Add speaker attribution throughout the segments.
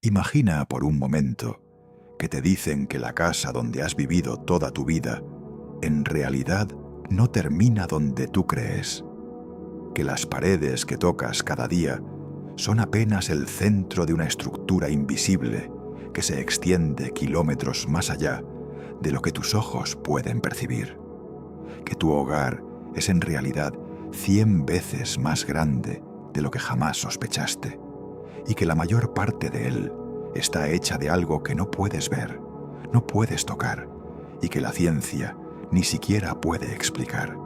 Speaker 1: Imagina por un momento que te dicen que la casa donde has vivido toda tu vida en realidad no termina donde tú crees, que las paredes que tocas cada día son apenas el centro de una estructura invisible que se extiende kilómetros más allá de lo que tus ojos pueden percibir, que tu hogar es en realidad 100 veces más grande de lo que jamás sospechaste, y que la mayor parte de él está hecha de algo que no puedes ver, no puedes tocar, y que la ciencia ni siquiera puede explicar.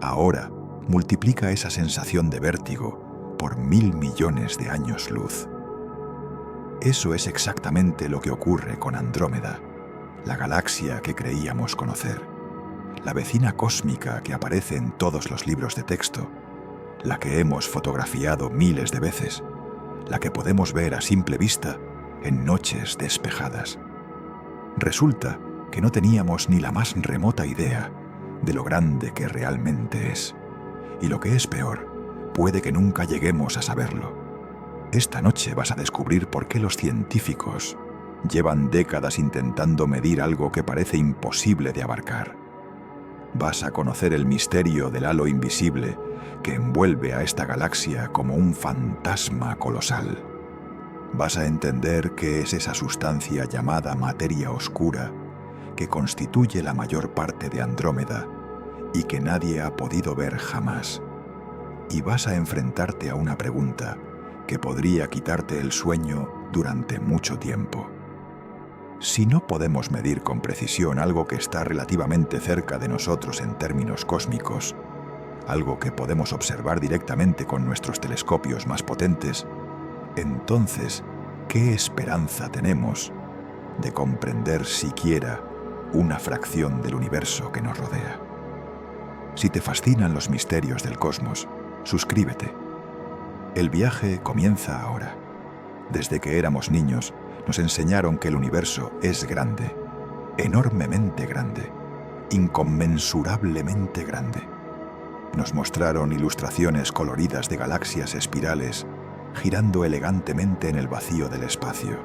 Speaker 1: Ahora, multiplica esa sensación de vértigo por 1.000 millones de años luz. Eso es exactamente lo que ocurre con Andrómeda, la galaxia que creíamos conocer, la vecina cósmica que aparece en todos los libros de texto, la que hemos fotografiado miles de veces, la que podemos ver a simple vista en noches despejadas. Resulta que no teníamos ni la más remota idea de lo grande que realmente es. Y lo que es peor, puede que nunca lleguemos a saberlo. Esta noche vas a descubrir por qué los científicos llevan décadas intentando medir algo que parece imposible de abarcar. Vas a conocer el misterio del halo invisible que envuelve a esta galaxia como un fantasma colosal. Vas a entender qué es esa sustancia llamada materia oscura que constituye la mayor parte de Andrómeda y que nadie ha podido ver jamás. Y vas a enfrentarte a una pregunta que podría quitarte el sueño durante mucho tiempo. Si no podemos medir con precisión algo que está relativamente cerca de nosotros en términos cósmicos, algo que podemos observar directamente con nuestros telescopios más potentes, entonces, ¿qué esperanza tenemos de comprender siquiera una fracción del universo que nos rodea? Si te fascinan los misterios del cosmos, suscríbete. El viaje comienza ahora. Desde que éramos niños, nos enseñaron que el universo es grande, enormemente grande, inconmensurablemente grande. Nos mostraron ilustraciones coloridas de galaxias espirales girando elegantemente en el vacío del espacio.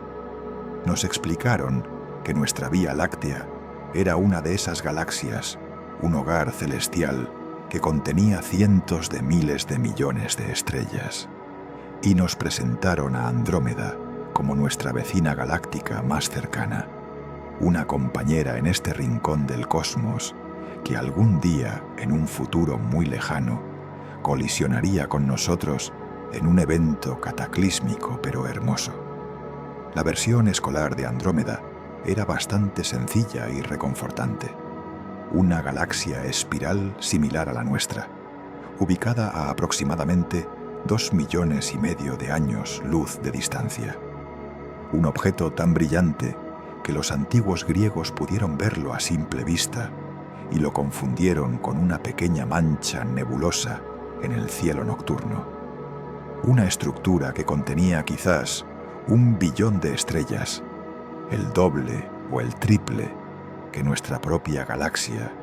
Speaker 1: Nos explicaron que nuestra Vía Láctea era una de esas galaxias, un hogar celestial que contenía cientos de miles de millones de estrellas. Y nos presentaron a Andrómeda como nuestra vecina galáctica más cercana, una compañera en este rincón del cosmos que algún día, en un futuro muy lejano, colisionaría con nosotros en un evento cataclísmico pero hermoso. La versión escolar de Andrómeda era bastante sencilla y reconfortante. Una galaxia espiral similar a la nuestra, ubicada a aproximadamente 2,5 millones de años luz de distancia. Un objeto tan brillante que los antiguos griegos pudieron verlo a simple vista y lo confundieron con una pequeña mancha nebulosa en el cielo nocturno. Una estructura que contenía quizás 1 billón de estrellas, el doble o el triple que nuestra propia galaxia,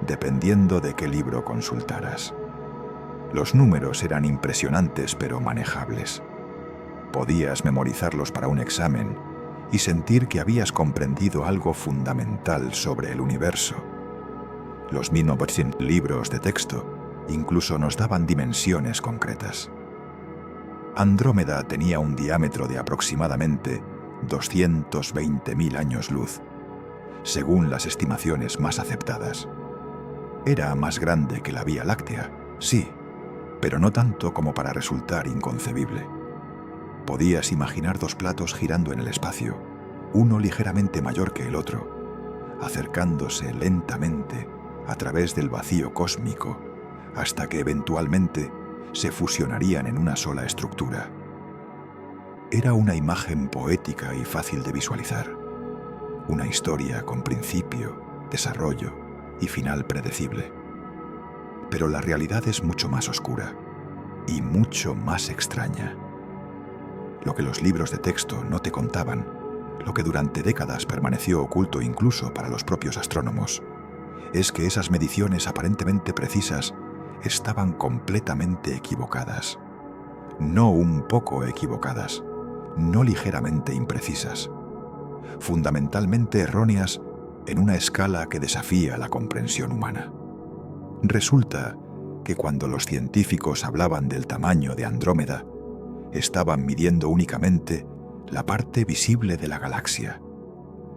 Speaker 1: dependiendo de qué libro consultaras. Los números eran impresionantes pero manejables. Podías memorizarlos para un examen y sentir que habías comprendido algo fundamental sobre el universo. Los mismos libros de texto incluso nos daban dimensiones concretas. Andrómeda tenía un diámetro de aproximadamente 220.000 años luz, según las estimaciones más aceptadas. Era más grande que la Vía Láctea, sí, pero no tanto como para resultar inconcebible. Podías imaginar 2 platos girando en el espacio, uno ligeramente mayor que el otro, acercándose lentamente a través del vacío cósmico, hasta que eventualmente se fusionarían en una sola estructura. Era una imagen poética y fácil de visualizar, una historia con principio, desarrollo y final predecible. Pero la realidad es mucho más oscura y mucho más extraña. Lo que los libros de texto no te contaban, lo que durante décadas permaneció oculto incluso para los propios astrónomos, es que esas mediciones aparentemente precisas estaban completamente equivocadas. No un poco equivocadas, no ligeramente imprecisas, fundamentalmente erróneas en una escala que desafía la comprensión humana. Resulta que cuando los científicos hablaban del tamaño de Andrómeda, estaban midiendo únicamente la parte visible de la galaxia,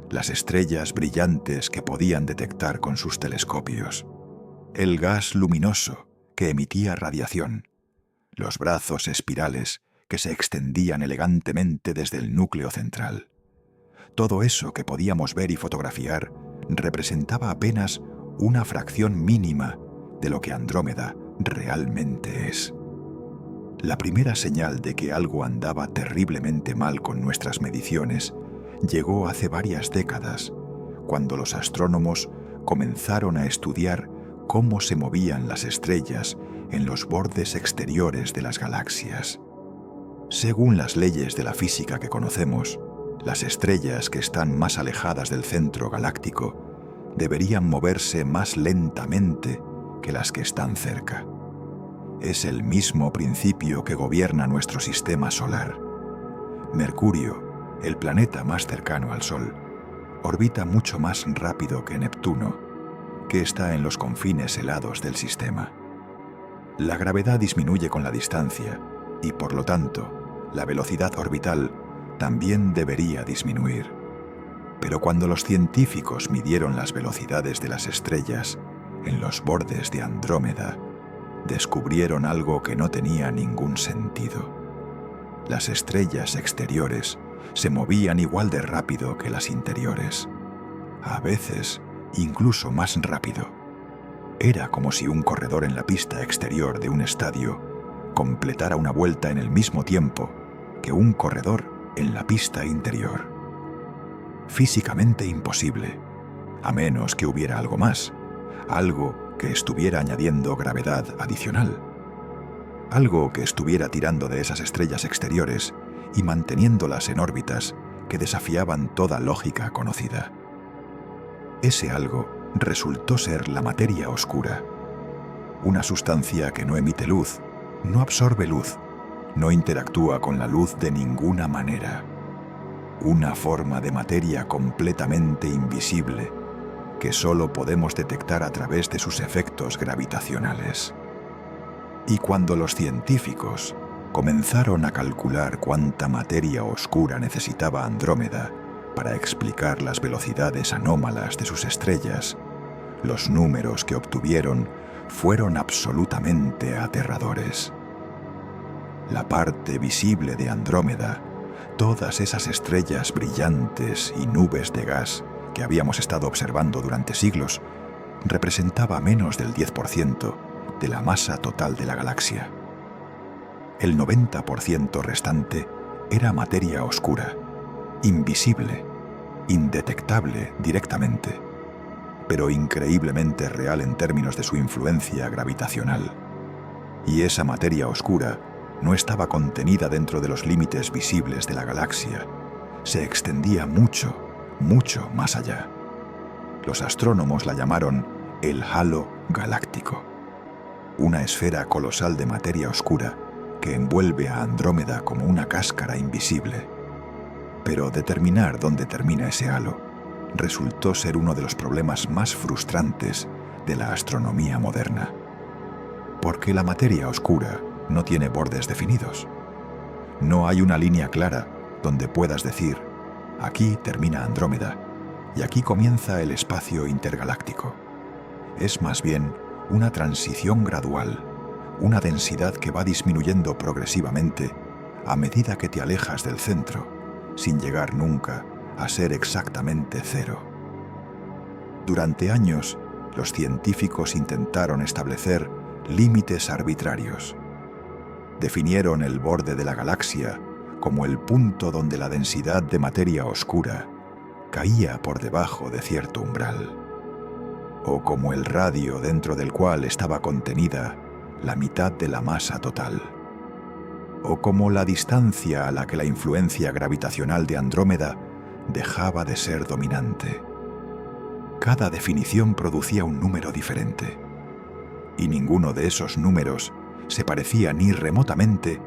Speaker 1: las estrellas brillantes que podían detectar con sus telescopios, el gas luminoso que emitía radiación, los brazos espirales que se extendían elegantemente desde el núcleo central. Todo eso que podíamos ver y fotografiar representaba apenas una fracción mínima de lo que Andrómeda realmente es. La primera señal de que algo andaba terriblemente mal con nuestras mediciones llegó hace varias décadas, cuando los astrónomos comenzaron a estudiar cómo se movían las estrellas en los bordes exteriores de las galaxias. Según las leyes de la física que conocemos, las estrellas que están más alejadas del centro galáctico deberían moverse más lentamente que las que están cerca. Es el mismo principio que gobierna nuestro sistema solar. Mercurio, el planeta más cercano al Sol, orbita mucho más rápido que Neptuno, que está en los confines helados del sistema. La gravedad disminuye con la distancia y, por lo tanto, la velocidad orbital también debería disminuir. Pero cuando los científicos midieron las velocidades de las estrellas en los bordes de Andrómeda, descubrieron algo que no tenía ningún sentido. Las estrellas exteriores se movían igual de rápido que las interiores, a veces incluso más rápido. Era como si un corredor en la pista exterior de un estadio completara una vuelta en el mismo tiempo que un corredor en la pista interior. Físicamente imposible, a menos que hubiera algo más, algo que estuviera añadiendo gravedad adicional, algo que estuviera tirando de esas estrellas exteriores y manteniéndolas en órbitas que desafiaban toda lógica conocida. Ese algo resultó ser la materia oscura, una sustancia que no emite luz, no absorbe luz, no interactúa con la luz de ninguna manera. Una forma de materia completamente invisible que solo podemos detectar a través de sus efectos gravitacionales. Y cuando los científicos comenzaron a calcular cuánta materia oscura necesitaba Andrómeda para explicar las velocidades anómalas de sus estrellas, los números que obtuvieron fueron absolutamente aterradores. La parte visible de Andrómeda, todas esas estrellas brillantes y nubes de gas que habíamos estado observando durante siglos, representaba menos del 10% de la masa total de la galaxia. El 90% restante era materia oscura, invisible, indetectable directamente, pero increíblemente real en términos de su influencia gravitacional. Y esa materia oscura no estaba contenida dentro de los límites visibles de la galaxia, se extendía mucho, mucho más allá. Los astrónomos la llamaron el halo galáctico, una esfera colosal de materia oscura que envuelve a Andrómeda como una cáscara invisible. Pero determinar dónde termina ese halo resultó ser uno de los problemas más frustrantes de la astronomía moderna, porque la materia oscura no tiene bordes definidos. No hay una línea clara donde puedas decir: aquí termina Andrómeda y aquí comienza el espacio intergaláctico. Es más bien una transición gradual, una densidad que va disminuyendo progresivamente a medida que te alejas del centro, sin llegar nunca a ser exactamente cero. Durante años, los científicos intentaron establecer límites arbitrarios. Definieron el borde de la galaxia como el punto donde la densidad de materia oscura caía por debajo de cierto umbral, o como el radio dentro del cual estaba contenida la mitad de la masa total, o como la distancia a la que la influencia gravitacional de Andrómeda dejaba de ser dominante. Cada definición producía un número diferente, y ninguno de esos números se parecía ni remotamente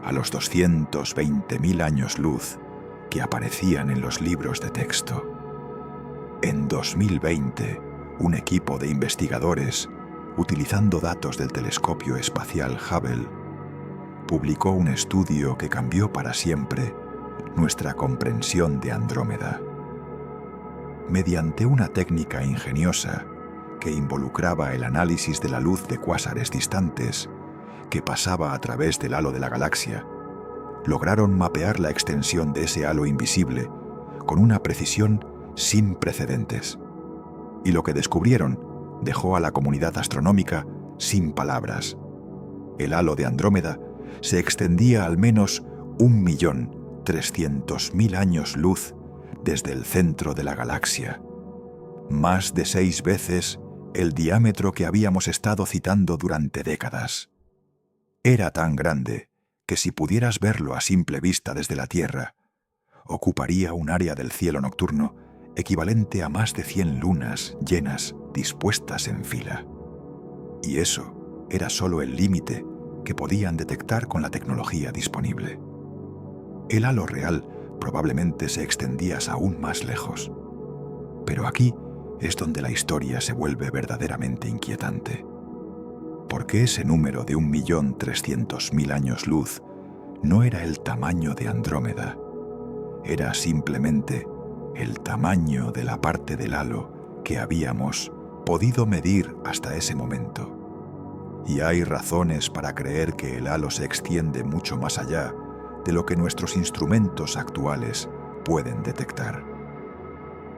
Speaker 1: a los 220.000 años luz que aparecían en los libros de texto. En 2020, un equipo de investigadores, utilizando datos del telescopio espacial Hubble, publicó un estudio que cambió para siempre nuestra comprensión de Andrómeda. Mediante una técnica ingeniosa que involucraba el análisis de la luz de cuásares distantes que pasaba a través del halo de la galaxia, lograron mapear la extensión de ese halo invisible con una precisión sin precedentes. Y lo que descubrieron dejó a la comunidad astronómica sin palabras. El halo de Andrómeda se extendía al menos 1.300.000 años luz desde el centro de la galaxia, más de 6 veces el diámetro que habíamos estado citando durante décadas. Era tan grande que si pudieras verlo a simple vista desde la Tierra, ocuparía un área del cielo nocturno equivalente a más de 100 lunas llenas dispuestas en fila. Y eso era solo el límite que podían detectar con la tecnología disponible. El halo real probablemente se extendía aún más lejos. Pero aquí es donde la historia se vuelve verdaderamente inquietante. Porque ese número de 1.300.000 años luz no era el tamaño de Andrómeda, era simplemente el tamaño de la parte del halo que habíamos podido medir hasta ese momento. Y hay razones para creer que el halo se extiende mucho más allá de lo que nuestros instrumentos actuales pueden detectar.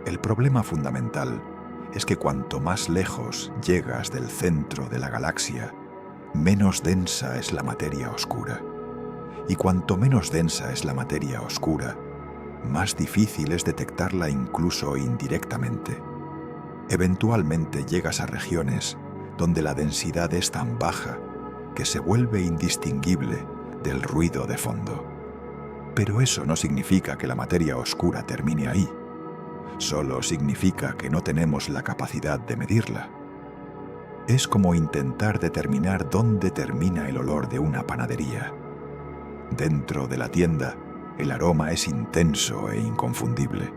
Speaker 1: El problema fundamental es que cuanto más lejos llegas del centro de la galaxia, menos densa es la materia oscura. Y cuanto menos densa es la materia oscura, más difícil es detectarla incluso indirectamente. Eventualmente llegas a regiones donde la densidad es tan baja que se vuelve indistinguible del ruido de fondo. Pero eso no significa que la materia oscura termine ahí. Solo significa que no tenemos la capacidad de medirla. Es como intentar determinar dónde termina el olor de una panadería. Dentro de la tienda, el aroma es intenso e inconfundible.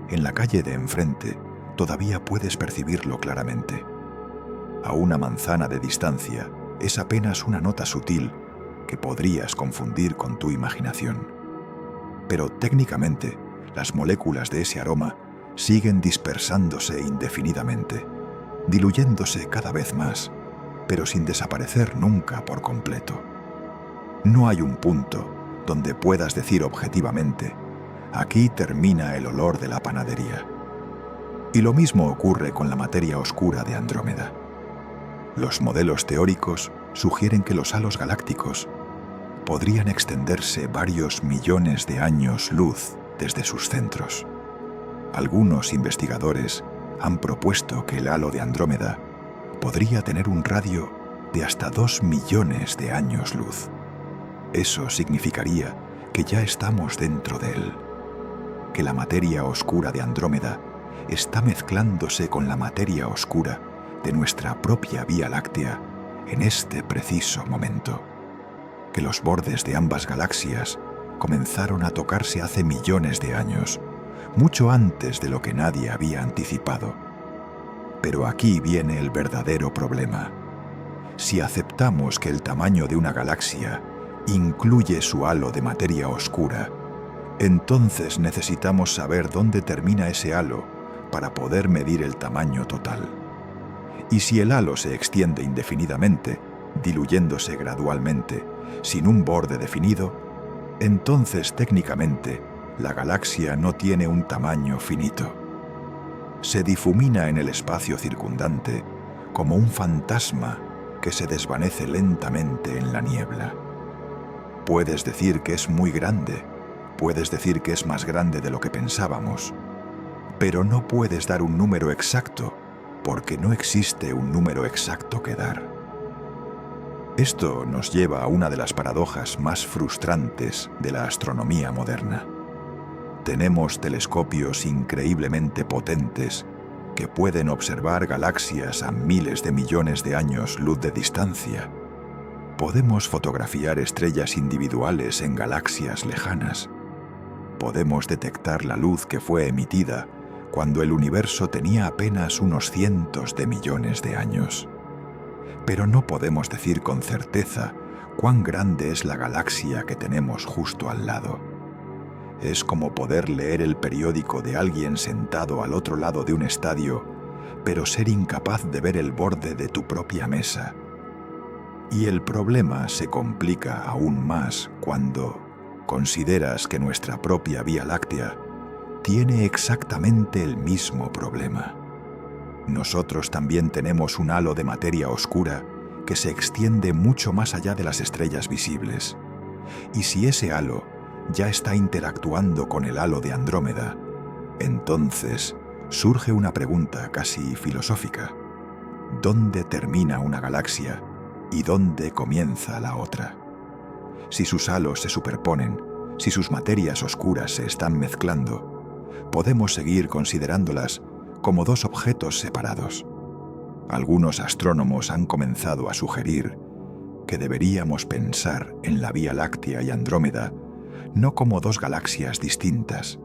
Speaker 1: En la calle de enfrente, todavía puedes percibirlo claramente. A una manzana de distancia, es apenas una nota sutil que podrías confundir con tu imaginación. Pero técnicamente, las moléculas de ese aroma siguen dispersándose indefinidamente, diluyéndose cada vez más, pero sin desaparecer nunca por completo. No hay un punto donde puedas decir objetivamente, aquí termina el olor de la panadería. Y lo mismo ocurre con la materia oscura de Andrómeda. Los modelos teóricos sugieren que los halos galácticos podrían extenderse varios millones de años luz desde sus centros. Algunos investigadores han propuesto que el halo de Andrómeda podría tener un radio de hasta 2 millones de años luz. Eso significaría que ya estamos dentro de él, que la materia oscura de Andrómeda está mezclándose con la materia oscura de nuestra propia Vía Láctea en este preciso momento, que los bordes de ambas galaxias comenzaron a tocarse hace millones de años, mucho antes de lo que nadie había anticipado. Pero aquí viene el verdadero problema. Si aceptamos que el tamaño de una galaxia incluye su halo de materia oscura, entonces necesitamos saber dónde termina ese halo para poder medir el tamaño total. Y si el halo se extiende indefinidamente, diluyéndose gradualmente, sin un borde definido, entonces técnicamente la galaxia no tiene un tamaño finito. Se difumina en el espacio circundante como un fantasma que se desvanece lentamente en la niebla. Puedes decir que es muy grande, puedes decir que es más grande de lo que pensábamos, pero no puedes dar un número exacto porque no existe un número exacto que dar. Esto nos lleva a una de las paradojas más frustrantes de la astronomía moderna. Tenemos telescopios increíblemente potentes que pueden observar galaxias a miles de millones de años luz de distancia, Podemos fotografiar estrellas individuales en galaxias lejanas. Podemos detectar la luz que fue emitida cuando el universo tenía apenas unos cientos de millones de años. Pero no podemos decir con certeza cuán grande es la galaxia que tenemos justo al lado. Es como poder leer el periódico de alguien sentado al otro lado de un estadio, pero ser incapaz de ver el borde de tu propia mesa. Y el problema se complica aún más cuando consideras que nuestra propia Vía Láctea tiene exactamente el mismo problema. Nosotros también tenemos un halo de materia oscura que se extiende mucho más allá de las estrellas visibles. Y si ese halo ya está interactuando con el halo de Andrómeda, entonces surge una pregunta casi filosófica. ¿Dónde termina una galaxia y dónde comienza la otra? Si sus halos se superponen, si sus materias oscuras se están mezclando, podemos seguir considerándolas como dos objetos separados. Algunos astrónomos han comenzado a sugerir que deberíamos pensar en la Vía Láctea y Andrómeda no como dos galaxias distintas,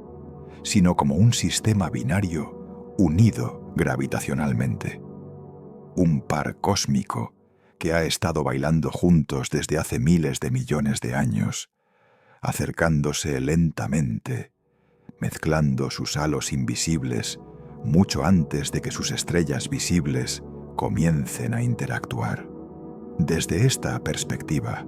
Speaker 1: sino como un sistema binario unido gravitacionalmente. Un par cósmico que ha estado bailando juntos desde hace miles de millones de años, acercándose lentamente, mezclando sus halos invisibles mucho antes de que sus estrellas visibles comiencen a interactuar. Desde esta perspectiva,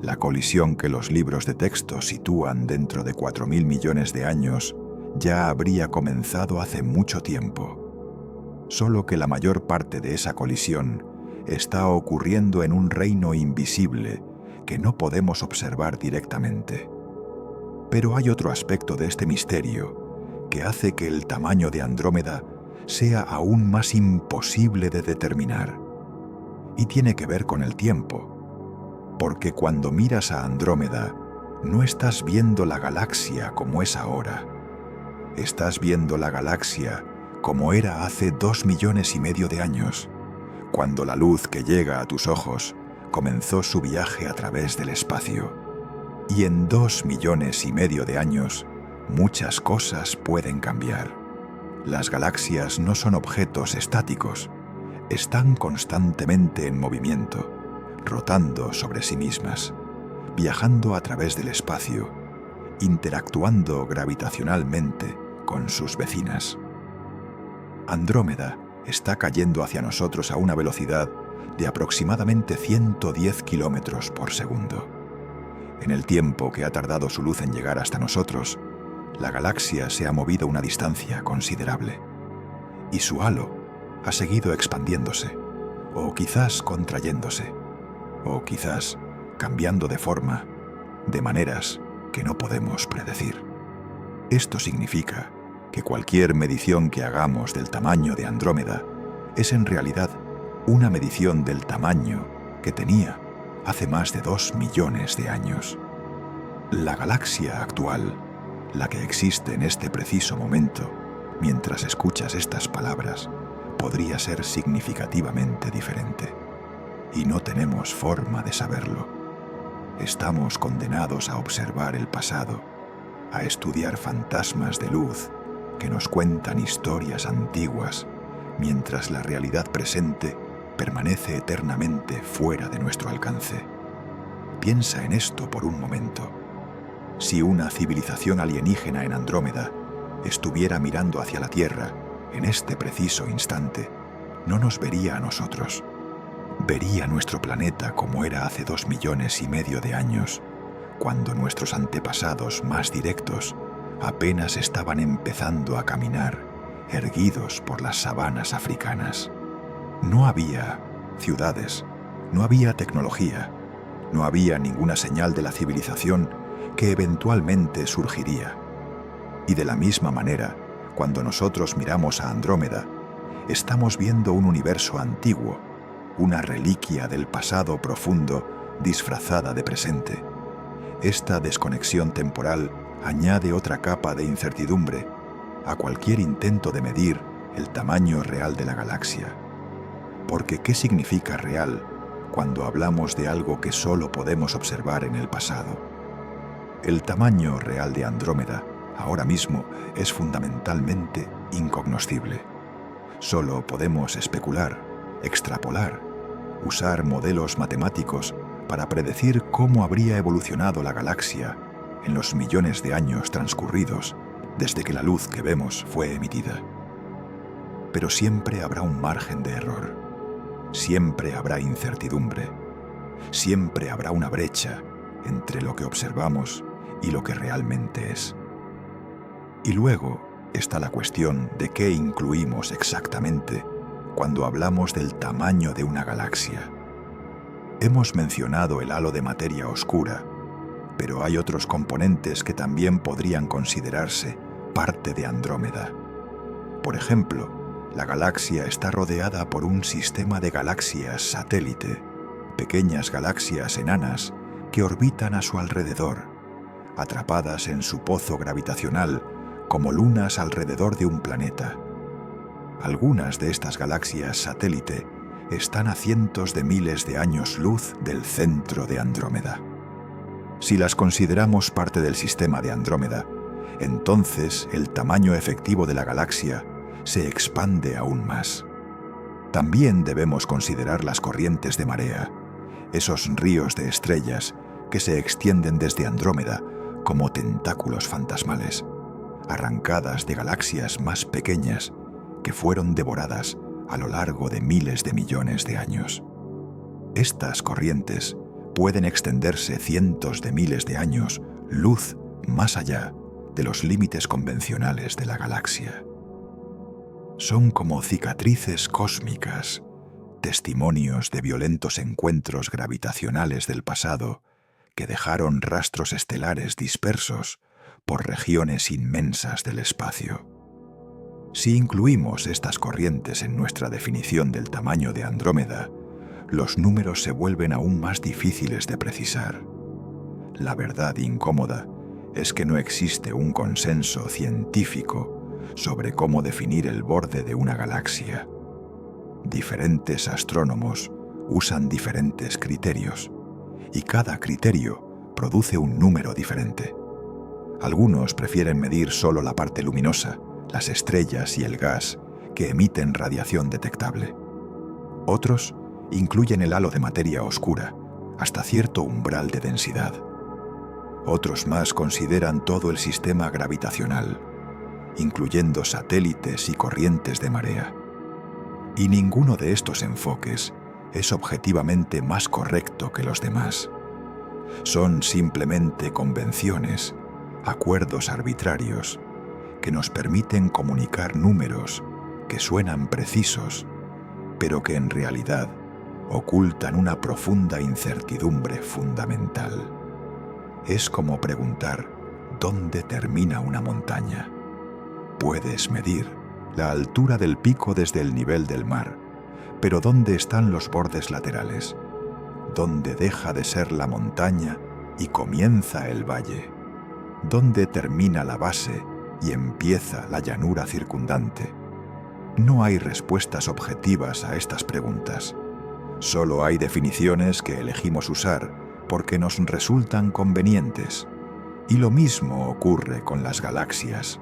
Speaker 1: la colisión que los libros de texto sitúan dentro de 4.000 millones de años ya habría comenzado hace mucho tiempo. Solo que la mayor parte de esa colisión está ocurriendo en un reino invisible que no podemos observar directamente. Pero hay otro aspecto de este misterio que hace que el tamaño de Andrómeda sea aún más imposible de determinar. Y tiene que ver con el tiempo, porque cuando miras a Andrómeda, no estás viendo la galaxia como es ahora. Estás viendo la galaxia como era hace 2,5 millones de años, cuando la luz que llega a tus ojos comenzó su viaje a través del espacio. Y en 2,5 millones de años, muchas cosas pueden cambiar. Las galaxias no son objetos estáticos, están constantemente en movimiento, rotando sobre sí mismas, viajando a través del espacio, interactuando gravitacionalmente con sus vecinas. Andrómeda está cayendo hacia nosotros a una velocidad de aproximadamente 110 kilómetros por segundo. En el tiempo que ha tardado su luz en llegar hasta nosotros, la galaxia se ha movido una distancia considerable. Y su halo ha seguido expandiéndose, o quizás contrayéndose, o quizás cambiando de forma, de maneras que no podemos predecir. Esto significa que cualquier medición que hagamos del tamaño de Andrómeda es en realidad una medición del tamaño que tenía hace más de 2 millones de años. La galaxia actual, la que existe en este preciso momento, mientras escuchas estas palabras, podría ser significativamente diferente. Y no tenemos forma de saberlo. Estamos condenados a observar el pasado, a estudiar fantasmas de luz que nos cuentan historias antiguas, mientras la realidad presente permanece eternamente fuera de nuestro alcance. Piensa en esto por un momento. Si una civilización alienígena en Andrómeda estuviera mirando hacia la Tierra en este preciso instante, no nos vería a nosotros. Vería nuestro planeta como era hace 2,5 millones de años, cuando nuestros antepasados más directos apenas estaban empezando a caminar, erguidos por las sabanas africanas. No había ciudades, no había tecnología, no había ninguna señal de la civilización que eventualmente surgiría. Y de la misma manera, cuando nosotros miramos a Andrómeda, estamos viendo un universo antiguo, una reliquia del pasado profundo disfrazada de presente. Esta desconexión temporal añade otra capa de incertidumbre a cualquier intento de medir el tamaño real de la galaxia. Porque ¿qué significa real cuando hablamos de algo que solo podemos observar en el pasado. El tamaño real de Andrómeda, ahora mismo, es fundamentalmente incognoscible. Solo podemos especular, extrapolar, usar modelos matemáticos para predecir cómo habría evolucionado la galaxia en los millones de años transcurridos desde que la luz que vemos fue emitida. Pero siempre habrá un margen de error. Siempre habrá incertidumbre. Siempre habrá una brecha entre lo que observamos y lo que realmente es. Y luego está la cuestión de qué incluimos exactamente cuando hablamos del tamaño de una galaxia. Hemos mencionado el halo de materia oscura, pero hay otros componentes que también podrían considerarse parte de Andrómeda. Por ejemplo, la galaxia está rodeada por un sistema de galaxias satélite, pequeñas galaxias enanas que orbitan a su alrededor, atrapadas en su pozo gravitacional como lunas alrededor de un planeta. Algunas de estas galaxias satélite están a cientos de miles de años luz del centro de Andrómeda. Si las consideramos parte del sistema de Andrómeda, entonces el tamaño efectivo de la galaxia se expande aún más. También debemos considerar las corrientes de marea, esos ríos de estrellas que se extienden desde Andrómeda como tentáculos fantasmales, arrancadas de galaxias más pequeñas que fueron devoradas a lo largo de miles de millones de años. Estas corrientes pueden extenderse cientos de miles de años luz más allá de los límites convencionales de la galaxia. Son como cicatrices cósmicas, testimonios de violentos encuentros gravitacionales del pasado que dejaron rastros estelares dispersos por regiones inmensas del espacio. Si incluimos estas corrientes en nuestra definición del tamaño de Andrómeda, los números se vuelven aún más difíciles de precisar. La verdad incómoda es que no existe un consenso científico sobre cómo definir el borde de una galaxia. Diferentes astrónomos usan diferentes criterios, y cada criterio produce un número diferente. Algunos prefieren medir solo la parte luminosa, las estrellas y el gas que emiten radiación detectable. Otros incluyen el halo de materia oscura hasta cierto umbral de densidad. Otros más consideran todo el sistema gravitacional, incluyendo satélites y corrientes de marea. Y ninguno de estos enfoques es objetivamente más correcto que los demás. Son simplemente convenciones, acuerdos arbitrarios, que nos permiten comunicar números que suenan precisos, pero que en realidad ocultan una profunda incertidumbre fundamental. Es como preguntar ¿dónde termina una montaña? Puedes medir la altura del pico desde el nivel del mar, pero ¿dónde están los bordes laterales? ¿Dónde deja de ser la montaña y comienza el valle? ¿Dónde termina la base y empieza la llanura circundante? No hay respuestas objetivas a estas preguntas. Solo hay definiciones que elegimos usar porque nos resultan convenientes. Y lo mismo ocurre con las galaxias,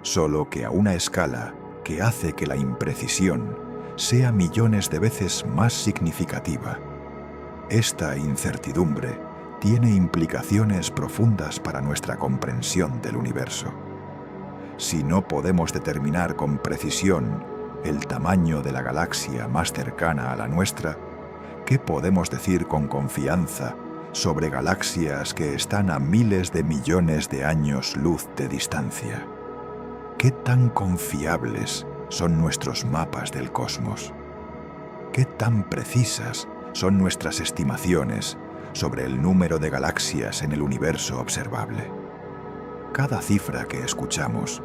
Speaker 1: solo que a una escala que hace que la imprecisión sea millones de veces más significativa. Esta incertidumbre tiene implicaciones profundas para nuestra comprensión del universo. Si no podemos determinar con precisión el tamaño de la galaxia más cercana a la nuestra, ¿qué podemos decir con confianza sobre galaxias que están a miles de millones de años luz de distancia? ¿Qué tan confiables son nuestros mapas del cosmos? ¿Qué tan precisas son nuestras estimaciones sobre el número de galaxias en el universo observable? Cada cifra que escuchamos,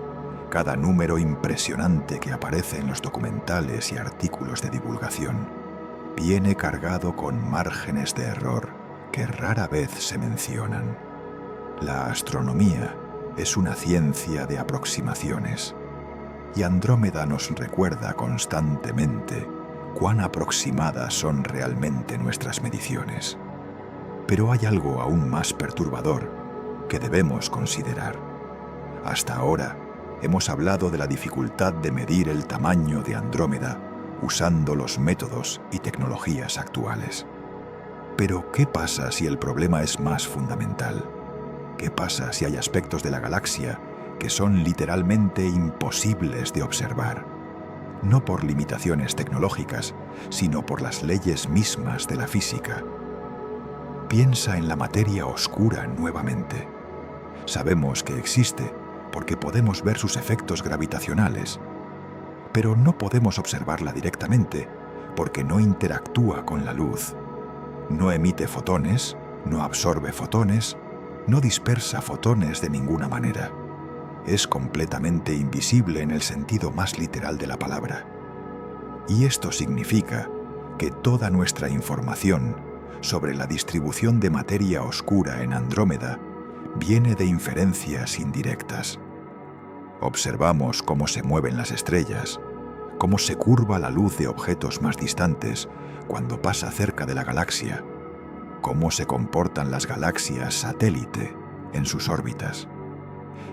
Speaker 1: cada número impresionante que aparece en los documentales y artículos de divulgación, viene cargado con márgenes de error que rara vez se mencionan. La astronomía es una ciencia de aproximaciones, y Andrómeda nos recuerda constantemente cuán aproximadas son realmente nuestras mediciones. Pero hay algo aún más perturbador que debemos considerar. Hasta ahora hemos hablado de la dificultad de medir el tamaño de Andrómeda usando los métodos y tecnologías actuales. Pero, ¿qué pasa si el problema es más fundamental? ¿Qué pasa si hay aspectos de la galaxia que son literalmente imposibles de observar? No por limitaciones tecnológicas, sino por las leyes mismas de la física. Piensa en la materia oscura nuevamente. Sabemos que existe porque podemos ver sus efectos gravitacionales, pero no podemos observarla directamente porque no interactúa con la luz. No emite fotones, no absorbe fotones, no dispersa fotones de ninguna manera. Es completamente invisible en el sentido más literal de la palabra. Y esto significa que toda nuestra información sobre la distribución de materia oscura en Andrómeda viene de inferencias indirectas. Observamos cómo se mueven las estrellas, cómo se curva la luz de objetos más distantes cuando pasa cerca de la galaxia, cómo se comportan las galaxias satélite en sus órbitas.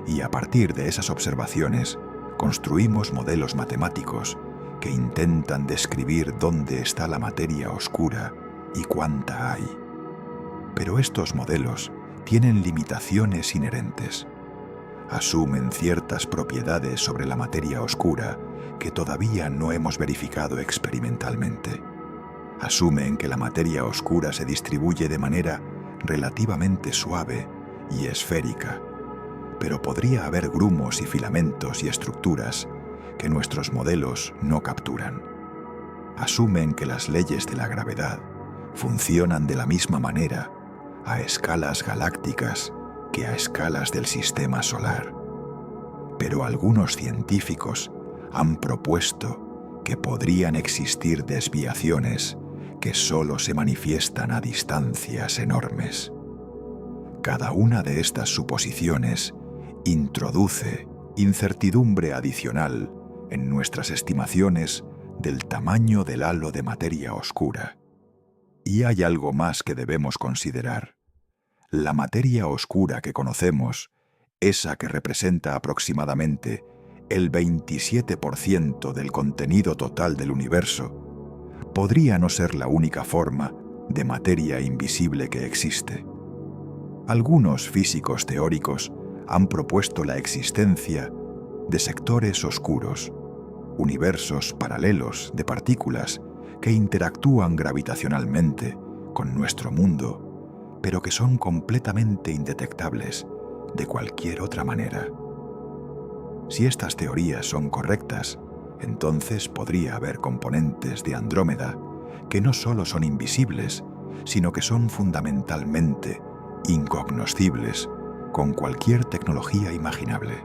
Speaker 1: Y a partir de esas observaciones, construimos modelos matemáticos que intentan describir dónde está la materia oscura y cuánta hay. Pero estos modelos tienen limitaciones inherentes. Asumen ciertas propiedades sobre la materia oscura que todavía no hemos verificado experimentalmente. Asumen que la materia oscura se distribuye de manera relativamente suave y esférica, pero podría haber grumos y filamentos y estructuras que nuestros modelos no capturan. Asumen que las leyes de la gravedad funcionan de la misma manera a escalas galácticas que a escalas del sistema solar. Pero algunos científicos han propuesto que podrían existir desviaciones que solo se manifiestan a distancias enormes. Cada una de estas suposiciones introduce incertidumbre adicional en nuestras estimaciones del tamaño del halo de materia oscura. Y hay algo más que debemos considerar. La materia oscura que conocemos, esa que representa aproximadamente el 27% del contenido total del universo, podría no ser la única forma de materia invisible que existe. Algunos físicos teóricos han propuesto la existencia de sectores oscuros, universos paralelos de partículas que interactúan gravitacionalmente con nuestro mundo, pero que son completamente indetectables de cualquier otra manera. Si estas teorías son correctas, entonces podría haber componentes de Andrómeda que no solo son invisibles, sino que son fundamentalmente incognoscibles con cualquier tecnología imaginable.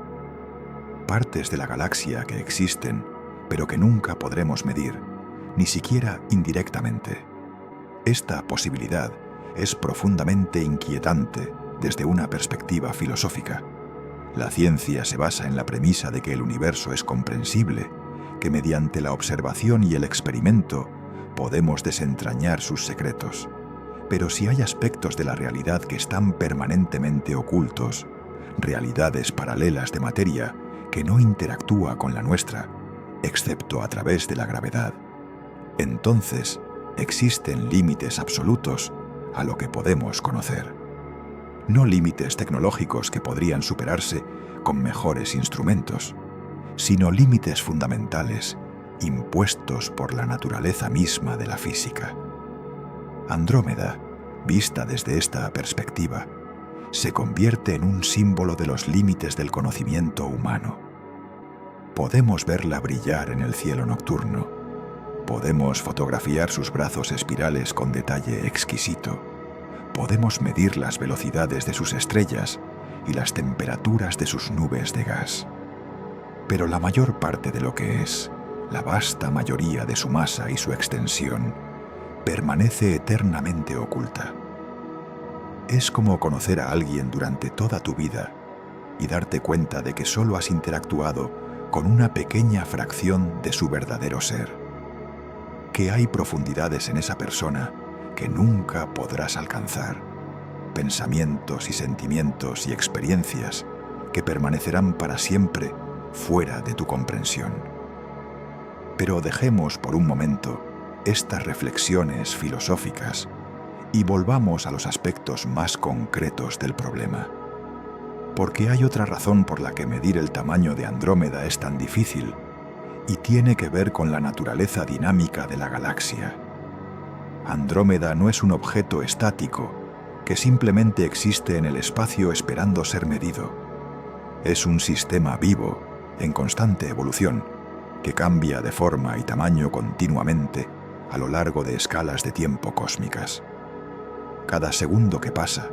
Speaker 1: Partes de la galaxia que existen, pero que nunca podremos medir, ni siquiera indirectamente. Esta posibilidad es profundamente inquietante desde una perspectiva filosófica. La ciencia se basa en la premisa de que el universo es comprensible, que mediante la observación y el experimento podemos desentrañar sus secretos. Pero si hay aspectos de la realidad que están permanentemente ocultos, realidades paralelas de materia que no interactúa con la nuestra, excepto a través de la gravedad, entonces existen límites absolutos a lo que podemos conocer. No límites tecnológicos que podrían superarse con mejores instrumentos, sino límites fundamentales impuestos por la naturaleza misma de la física. Andrómeda, vista desde esta perspectiva, se convierte en un símbolo de los límites del conocimiento humano. Podemos verla brillar en el cielo nocturno. Podemos fotografiar sus brazos espirales con detalle exquisito. Podemos medir las velocidades de sus estrellas y las temperaturas de sus nubes de gas. Pero la mayor parte de lo que es, la vasta mayoría de su masa y su extensión, permanece eternamente oculta. Es como conocer a alguien durante toda tu vida y darte cuenta de que solo has interactuado con una pequeña fracción de su verdadero ser. que hay profundidades en esa persona que nunca podrás alcanzar, pensamientos y sentimientos y experiencias que permanecerán para siempre fuera de tu comprensión. Pero dejemos por un momento estas reflexiones filosóficas y volvamos a los aspectos más concretos del problema. Porque hay otra razón por la que medir el tamaño de Andrómeda es tan difícil, y tiene que ver con la naturaleza dinámica de la galaxia. Andrómeda no es un objeto estático que simplemente existe en el espacio esperando ser medido. Es un sistema vivo, en constante evolución, que cambia de forma y tamaño continuamente a lo largo de escalas de tiempo cósmicas. Cada segundo que pasa,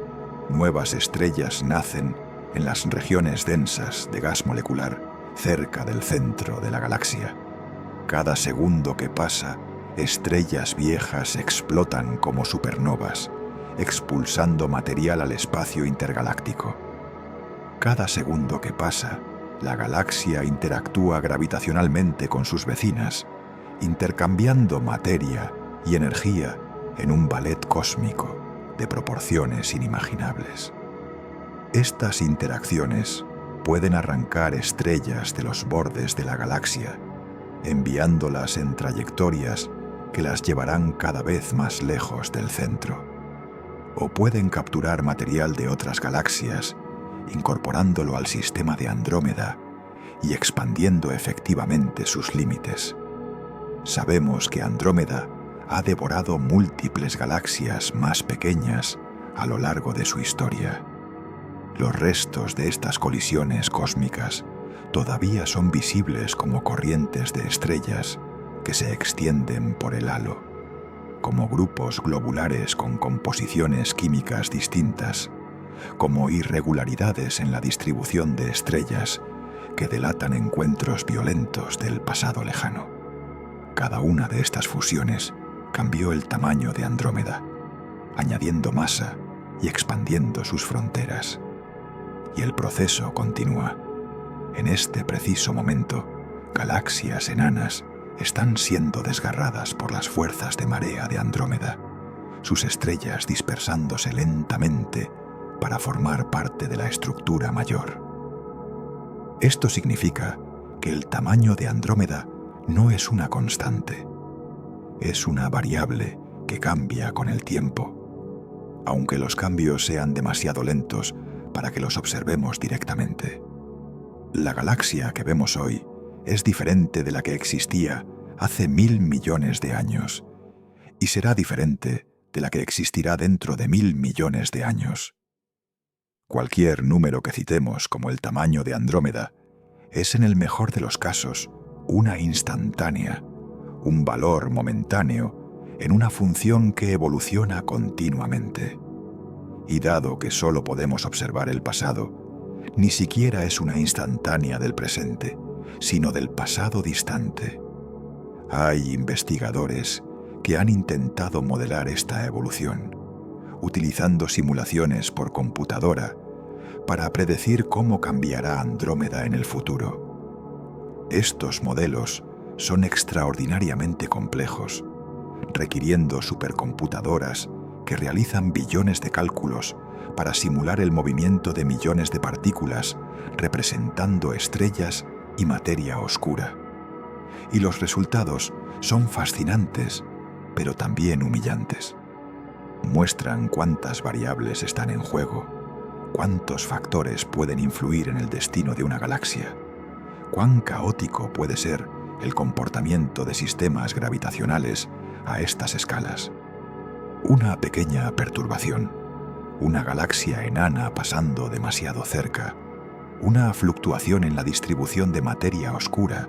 Speaker 1: nuevas estrellas nacen en las regiones densas de gas molecular cerca del centro de la galaxia. Cada segundo que pasa, estrellas viejas explotan como supernovas, expulsando material al espacio intergaláctico. Cada segundo que pasa, la galaxia interactúa gravitacionalmente con sus vecinas, intercambiando materia y energía en un ballet cósmico de proporciones inimaginables. Estas interacciones pueden arrancar estrellas de los bordes de la galaxia, enviándolas en trayectorias que las llevarán cada vez más lejos del centro. O pueden capturar material de otras galaxias, incorporándolo al sistema de Andrómeda y expandiendo efectivamente sus límites. Sabemos que Andrómeda ha devorado múltiples galaxias más pequeñas a lo largo de su historia. Los restos de estas colisiones cósmicas todavía son visibles como corrientes de estrellas que se extienden por el halo, como grupos globulares con composiciones químicas distintas, como irregularidades en la distribución de estrellas que delatan encuentros violentos del pasado lejano. Cada una de estas fusiones cambió el tamaño de Andrómeda, añadiendo masa y expandiendo sus fronteras. Y el proceso continúa. En este preciso momento, galaxias enanas están siendo desgarradas por las fuerzas de marea de Andrómeda, sus estrellas dispersándose lentamente para formar parte de la estructura mayor. Esto significa que el tamaño de Andrómeda no es una constante, es una variable que cambia con el tiempo, aunque los cambios sean demasiado lentos para que los observemos directamente. La galaxia que vemos hoy es diferente de la que existía hace 1.000 millones de años y será diferente de la que existirá dentro de 1.000 millones de años. Cualquier número que citemos como el tamaño de Andrómeda es en el mejor de los casos una instantánea, un valor momentáneo en una función que evoluciona continuamente. Y dado que solo podemos observar el pasado, ni siquiera es una instantánea del presente, sino del pasado distante. Hay investigadores que han intentado modelar esta evolución, utilizando simulaciones por computadora para predecir cómo cambiará Andrómeda en el futuro. Estos modelos son extraordinariamente complejos, requiriendo supercomputadoras que realizan billones de cálculos para simular el movimiento de millones de partículas representando estrellas y materia oscura. Y los resultados son fascinantes, pero también humillantes. Muestran cuántas variables están en juego, cuántos factores pueden influir en el destino de una galaxia, cuán caótico puede ser el comportamiento de sistemas gravitacionales a estas escalas. Una pequeña perturbación, una galaxia enana pasando demasiado cerca, una fluctuación en la distribución de materia oscura,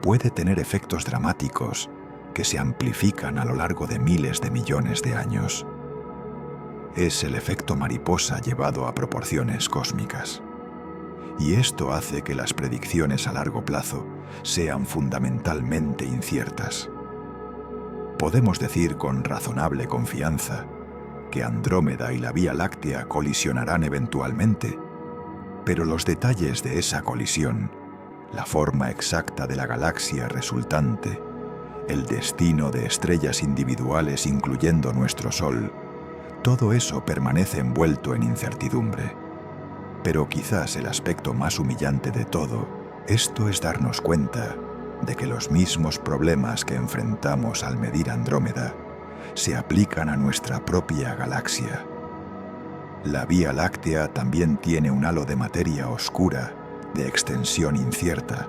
Speaker 1: puede tener efectos dramáticos que se amplifican a lo largo de miles de millones de años. Es el efecto mariposa llevado a proporciones cósmicas. Y esto hace que las predicciones a largo plazo sean fundamentalmente inciertas. Podemos decir con razonable confianza que Andrómeda y la Vía Láctea colisionarán eventualmente, pero los detalles de esa colisión, la forma exacta de la galaxia resultante, el destino de estrellas individuales incluyendo nuestro Sol, todo eso permanece envuelto en incertidumbre. Pero quizás el aspecto más humillante de todo, esto es darnos cuenta de que los mismos problemas que enfrentamos al medir Andrómeda se aplican a nuestra propia galaxia. La Vía Láctea también tiene un halo de materia oscura de extensión incierta.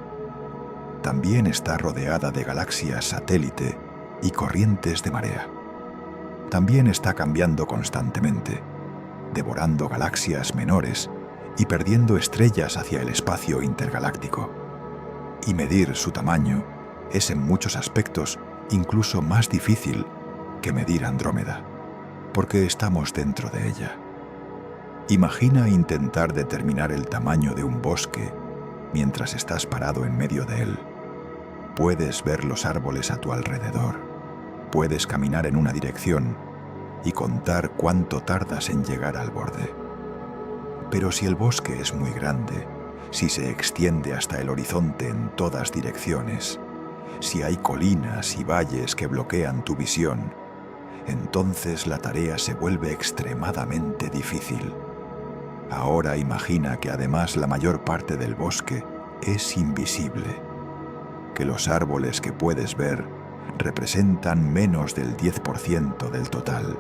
Speaker 1: También está rodeada de galaxias satélite y corrientes de marea. También está cambiando constantemente, devorando galaxias menores y perdiendo estrellas hacia el espacio intergaláctico. Y medir su tamaño es en muchos aspectos incluso más difícil que medir Andrómeda, porque estamos dentro de ella. Imagina intentar determinar el tamaño de un bosque mientras estás parado en medio de él. Puedes ver los árboles a tu alrededor, puedes caminar en una dirección y contar cuánto tardas en llegar al borde. Pero si el bosque es muy grande, si se extiende hasta el horizonte en todas direcciones, si hay colinas y valles que bloquean tu visión, entonces la tarea se vuelve extremadamente difícil. Ahora imagina que además la mayor parte del bosque es invisible, que los árboles que puedes ver representan menos del 10% del total,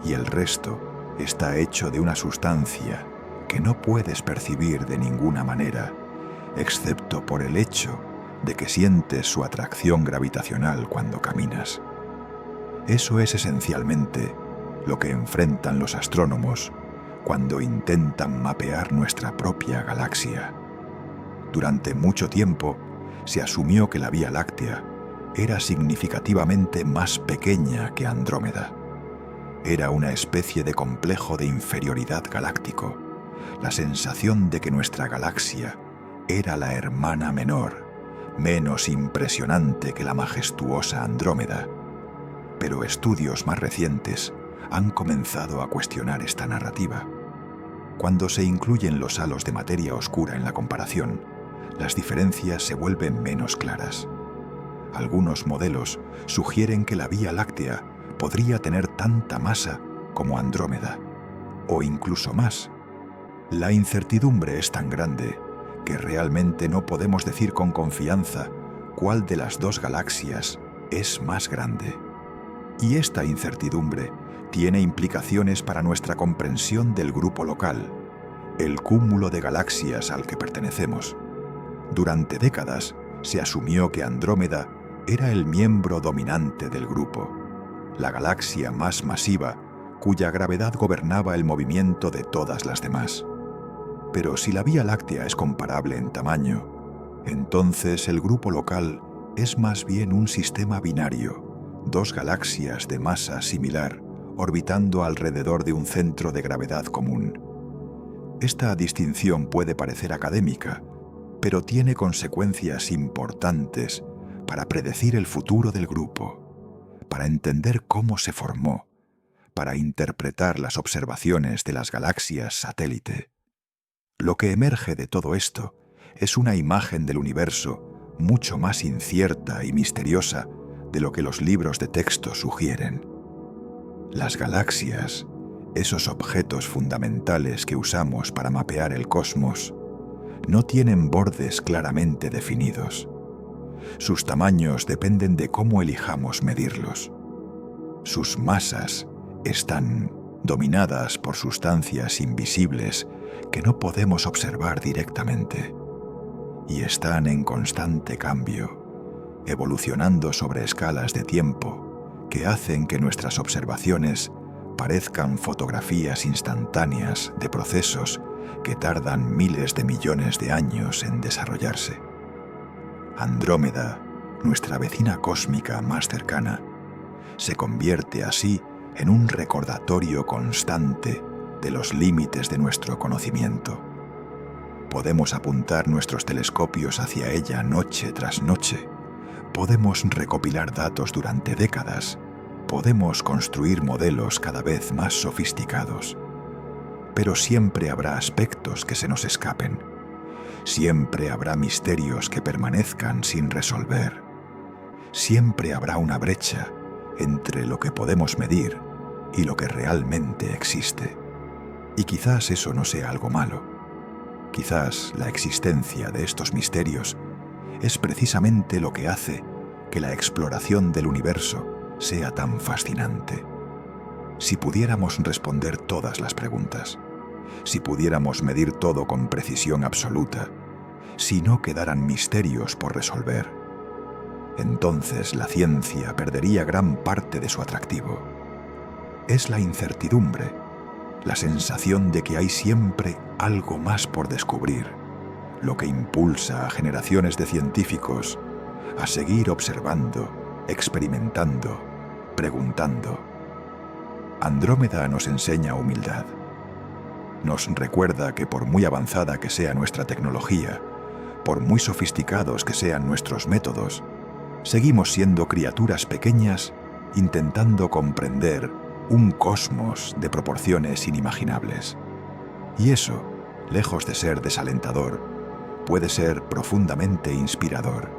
Speaker 1: y el resto está hecho de una sustancia que no puedes percibir de ninguna manera, excepto por el hecho de que sientes su atracción gravitacional cuando caminas. Eso es esencialmente lo que enfrentan los astrónomos cuando intentan mapear nuestra propia galaxia. Durante mucho tiempo se asumió que la Vía Láctea era significativamente más pequeña que Andrómeda. Era una especie de complejo de inferioridad galáctico, la sensación de que nuestra galaxia era la hermana menor, menos impresionante que la majestuosa Andrómeda. Pero estudios más recientes han comenzado a cuestionar esta narrativa. Cuando se incluyen los halos de materia oscura en la comparación, las diferencias se vuelven menos claras. Algunos modelos sugieren que la Vía Láctea podría tener tanta masa como Andrómeda, o incluso más. La incertidumbre es tan grande que realmente no podemos decir con confianza cuál de las dos galaxias es más grande. Y esta incertidumbre tiene implicaciones para nuestra comprensión del grupo local, el cúmulo de galaxias al que pertenecemos. Durante décadas se asumió que Andrómeda era el miembro dominante del grupo, la galaxia más masiva cuya gravedad gobernaba el movimiento de todas las demás. Pero si la Vía Láctea es comparable en tamaño, entonces el grupo local es más bien un sistema binario, dos galaxias de masa similar orbitando alrededor de un centro de gravedad común. Esta distinción puede parecer académica, pero tiene consecuencias importantes para predecir el futuro del grupo, para entender cómo se formó, para interpretar las observaciones de las galaxias satélite. Lo que emerge de todo esto es una imagen del universo mucho más incierta y misteriosa de lo que los libros de texto sugieren. Las galaxias, esos objetos fundamentales que usamos para mapear el cosmos, no tienen bordes claramente definidos. Sus tamaños dependen de cómo elijamos medirlos. Sus masas están dominadas por sustancias invisibles que no podemos observar directamente, y están en constante cambio, evolucionando sobre escalas de tiempo que hacen que nuestras observaciones parezcan fotografías instantáneas de procesos que tardan miles de millones de años en desarrollarse. Andrómeda, nuestra vecina cósmica más cercana, se convierte así en un recordatorio constante de los límites de nuestro conocimiento. Podemos apuntar nuestros telescopios hacia ella noche tras noche. Podemos recopilar datos durante décadas. Podemos construir modelos cada vez más sofisticados. Pero siempre habrá aspectos que se nos escapen. Siempre habrá misterios que permanezcan sin resolver. siempre habrá una brecha entre lo que podemos medir y lo que realmente existe. Y quizás eso no sea algo malo. Quizás la existencia de estos misterios es precisamente lo que hace que la exploración del universo sea tan fascinante. Si pudiéramos responder todas las preguntas, si pudiéramos medir todo con precisión absoluta, si no quedaran misterios por resolver, entonces la ciencia perdería gran parte de su atractivo. Es la incertidumbre, la sensación de que hay siempre algo más por descubrir, lo que impulsa a generaciones de científicos a seguir observando, experimentando, preguntando. Andrómeda nos enseña humildad. Nos recuerda que por muy avanzada que sea nuestra tecnología, por muy sofisticados que sean nuestros métodos, seguimos siendo criaturas pequeñas intentando comprender un cosmos de proporciones inimaginables. Y eso, lejos de ser desalentador, puede ser profundamente inspirador,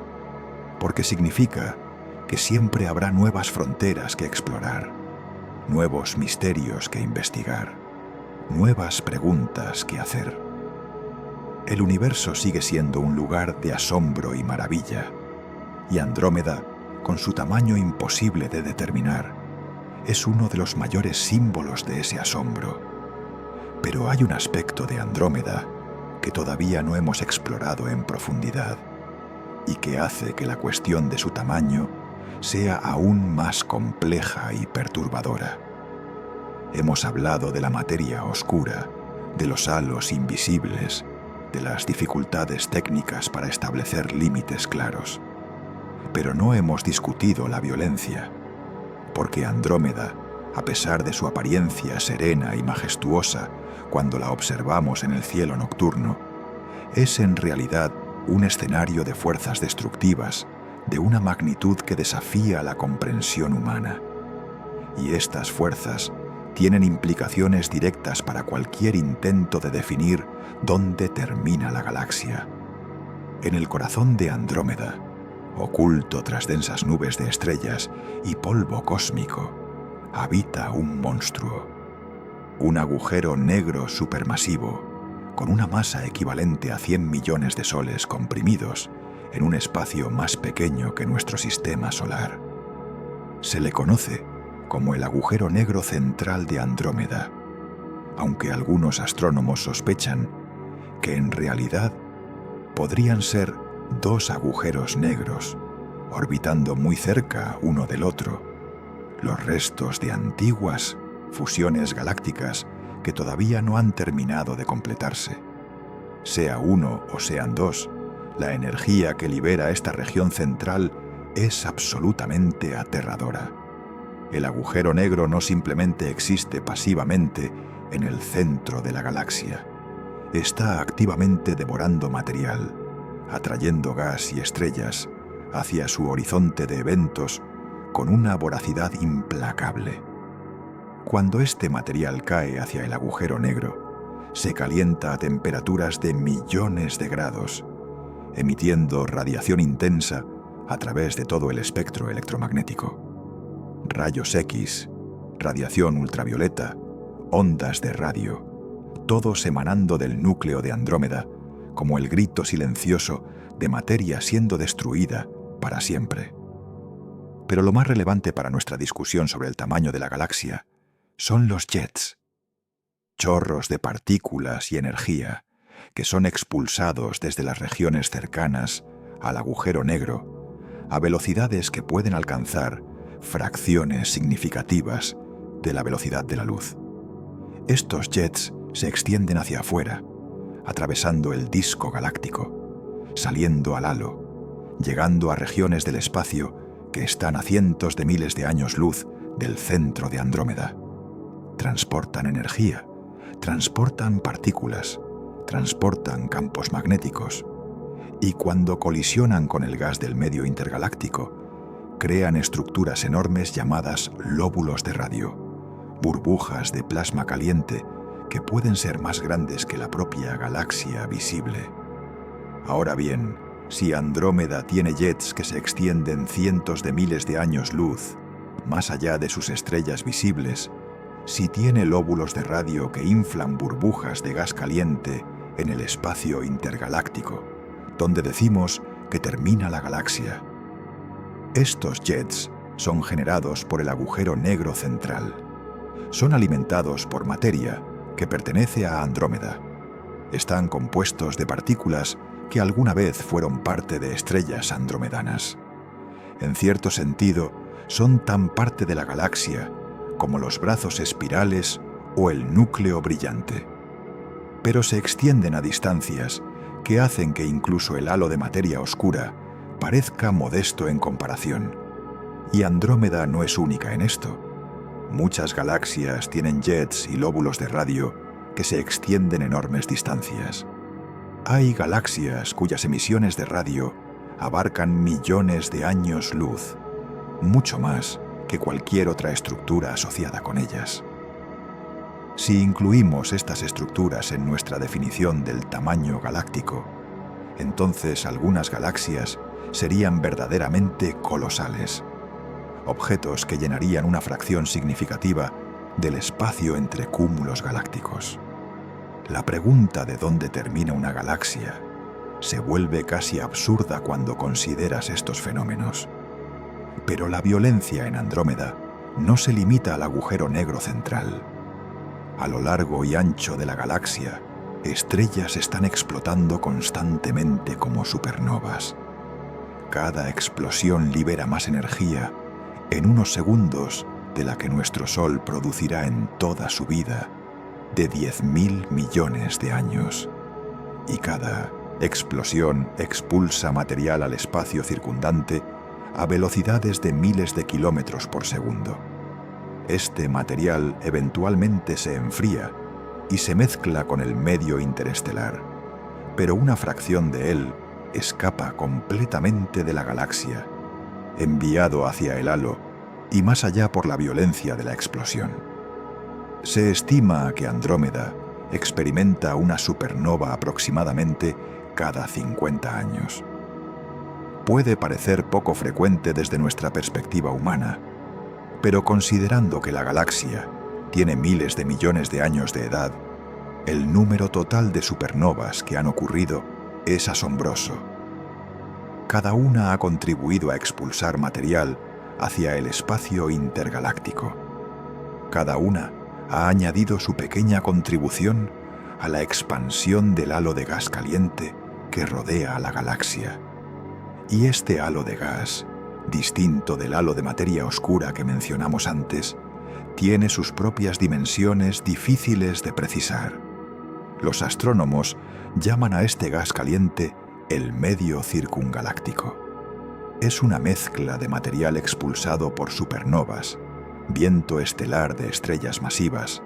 Speaker 1: porque significa que siempre habrá nuevas fronteras que explorar, nuevos misterios que investigar, nuevas preguntas que hacer. El universo sigue siendo un lugar de asombro y maravilla, y Andrómeda, con su tamaño imposible de determinar, es uno de los mayores símbolos de ese asombro. Pero hay un aspecto de Andrómeda que todavía no hemos explorado en profundidad y que hace que la cuestión de su tamaño sea aún más compleja y perturbadora. Hemos hablado de la materia oscura, de los halos invisibles, de las dificultades técnicas para establecer límites claros. Pero no hemos discutido la violencia, porque Andrómeda, a pesar de su apariencia serena y majestuosa cuando la observamos en el cielo nocturno, es en realidad un escenario de fuerzas destructivas de una magnitud que desafía la comprensión humana. Y estas fuerzas tienen implicaciones directas para cualquier intento de definir dónde termina la galaxia. En el corazón de Andrómeda, oculto tras densas nubes de estrellas y polvo cósmico, habita un monstruo, un agujero negro supermasivo, con una masa equivalente a 100 millones de soles comprimidos en un espacio más pequeño que nuestro sistema solar. Se le conoce como el agujero negro central de Andrómeda, aunque algunos astrónomos sospechan que en realidad podrían ser dos agujeros negros, orbitando muy cerca uno del otro, los restos de antiguas fusiones galácticas que todavía no han terminado de completarse. Sea uno o sean dos, la energía que libera esta región central es absolutamente aterradora. El agujero negro no simplemente existe pasivamente en el centro de la galaxia. Está activamente devorando material, atrayendo gas y estrellas hacia su horizonte de eventos con una voracidad implacable. Cuando este material cae hacia el agujero negro, se calienta a temperaturas de millones de grados, emitiendo radiación intensa a través de todo el espectro electromagnético. Rayos X, radiación ultravioleta, ondas de radio, todos emanando del núcleo de Andrómeda como el grito silencioso de materia siendo destruida para siempre. Pero lo más relevante para nuestra discusión sobre el tamaño de la galaxia son los jets, chorros de partículas y energía que son expulsados desde las regiones cercanas al agujero negro a velocidades que pueden alcanzar fracciones significativas de la velocidad de la luz. Estos jets se extienden hacia afuera, atravesando el disco galáctico, saliendo al halo, llegando a regiones del espacio que están a cientos de miles de años luz del centro de Andrómeda. Transportan energía, transportan partículas, transportan campos magnéticos, y cuando colisionan con el gas del medio intergaláctico, crean estructuras enormes llamadas lóbulos de radio, burbujas de plasma caliente que pueden ser más grandes que la propia galaxia visible. Ahora bien, Si Andrómeda tiene jets que se extienden cientos de miles de años luz, más allá de sus estrellas visibles, si tiene lóbulos de radio que inflan burbujas de gas caliente en el espacio intergaláctico, donde decimos que termina la galaxia. Estos jets son generados por el agujero negro central. Son alimentados por materia que pertenece a Andrómeda. Están compuestos de partículas que alguna vez fueron parte de estrellas andromedanas. En cierto sentido, son tan parte de la galaxia como los brazos espirales o el núcleo brillante. Pero se extienden a distancias que hacen que incluso el halo de materia oscura parezca modesto en comparación. Y Andrómeda no es única en esto. Muchas galaxias tienen jets y lóbulos de radio que se extienden enormes distancias. Hay galaxias cuyas emisiones de radio abarcan millones de años luz, mucho más que cualquier otra estructura asociada con ellas. Si incluimos estas estructuras en nuestra definición del tamaño galáctico, entonces algunas galaxias serían verdaderamente colosales, objetos que llenarían una fracción significativa del espacio entre cúmulos galácticos. La pregunta de dónde termina una galaxia se vuelve casi absurda cuando consideras estos fenómenos. Pero la violencia en Andrómeda no se limita al agujero negro central. A lo largo y ancho de la galaxia, estrellas están explotando constantemente como supernovas. Cada explosión libera más energía en unos segundos de la que nuestro Sol producirá en toda su vida, de 10.000 millones de años. Y cada explosión expulsa material al espacio circundante a velocidades de miles de kilómetros por segundo. Este material eventualmente se enfría y se mezcla con el medio interestelar, pero una fracción de él escapa completamente de la galaxia, enviado hacia el halo y más allá por la violencia de la explosión. Se estima que Andrómeda experimenta una supernova aproximadamente cada 50 años. Puede parecer poco frecuente desde nuestra perspectiva humana, pero considerando que la galaxia tiene miles de millones de años de edad, el número total de supernovas que han ocurrido es asombroso. Cada una ha contribuido a expulsar material hacia el espacio intergaláctico. Cada una ha añadido su pequeña contribución a la expansión del halo de gas caliente que rodea a la galaxia. Y este halo de gas, distinto del halo de materia oscura que mencionamos antes, tiene sus propias dimensiones difíciles de precisar. Los astrónomos llaman a este gas caliente el medio circungaláctico. Es una mezcla de material expulsado por supernovas, viento estelar de estrellas masivas,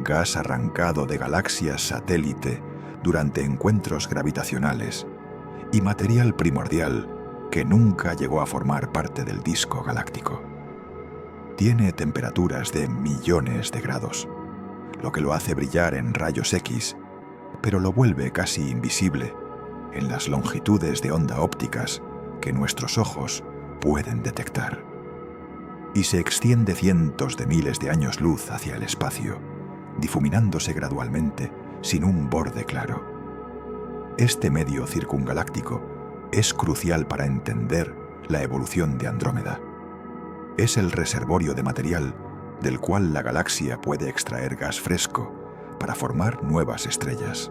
Speaker 1: gas arrancado de galaxias satélite durante encuentros gravitacionales y material primordial que nunca llegó a formar parte del disco galáctico. Tiene temperaturas de millones de grados, lo que lo hace brillar en rayos X, pero lo vuelve casi invisible en las longitudes de onda ópticas que nuestros ojos pueden detectar. Y se extiende cientos de miles de años luz hacia el espacio, difuminándose gradualmente sin un borde claro. Este medio circungaláctico es crucial para entender la evolución de Andrómeda. Es el reservorio de material del cual la galaxia puede extraer gas fresco para formar nuevas estrellas.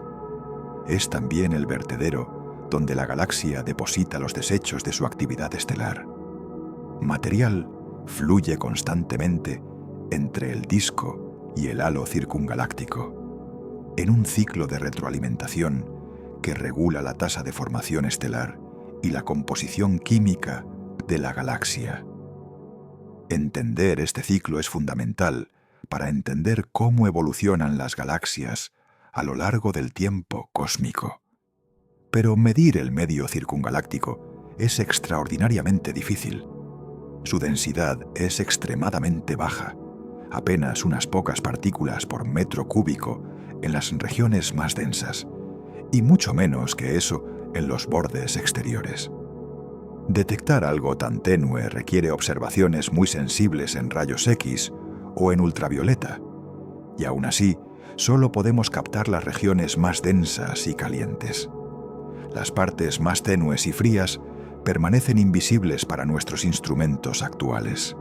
Speaker 1: Es también el vertedero donde la galaxia deposita los desechos de su actividad estelar. Material fluye constantemente entre el disco y el halo circungaláctico, en un ciclo de retroalimentación que regula la tasa de formación estelar y la composición química de la galaxia. Entender este ciclo es fundamental para entender cómo evolucionan las galaxias a lo largo del tiempo cósmico. Pero medir el medio circungaláctico es extraordinariamente difícil. Su densidad es extremadamente baja, apenas unas pocas partículas por metro cúbico en las regiones más densas, y mucho menos que eso en los bordes exteriores. Detectar algo tan tenue requiere observaciones muy sensibles en rayos X o en ultravioleta, y aún así, solo podemos captar las regiones más densas y calientes. Las partes más tenues y frías permanecen invisibles para nuestros instrumentos actuales.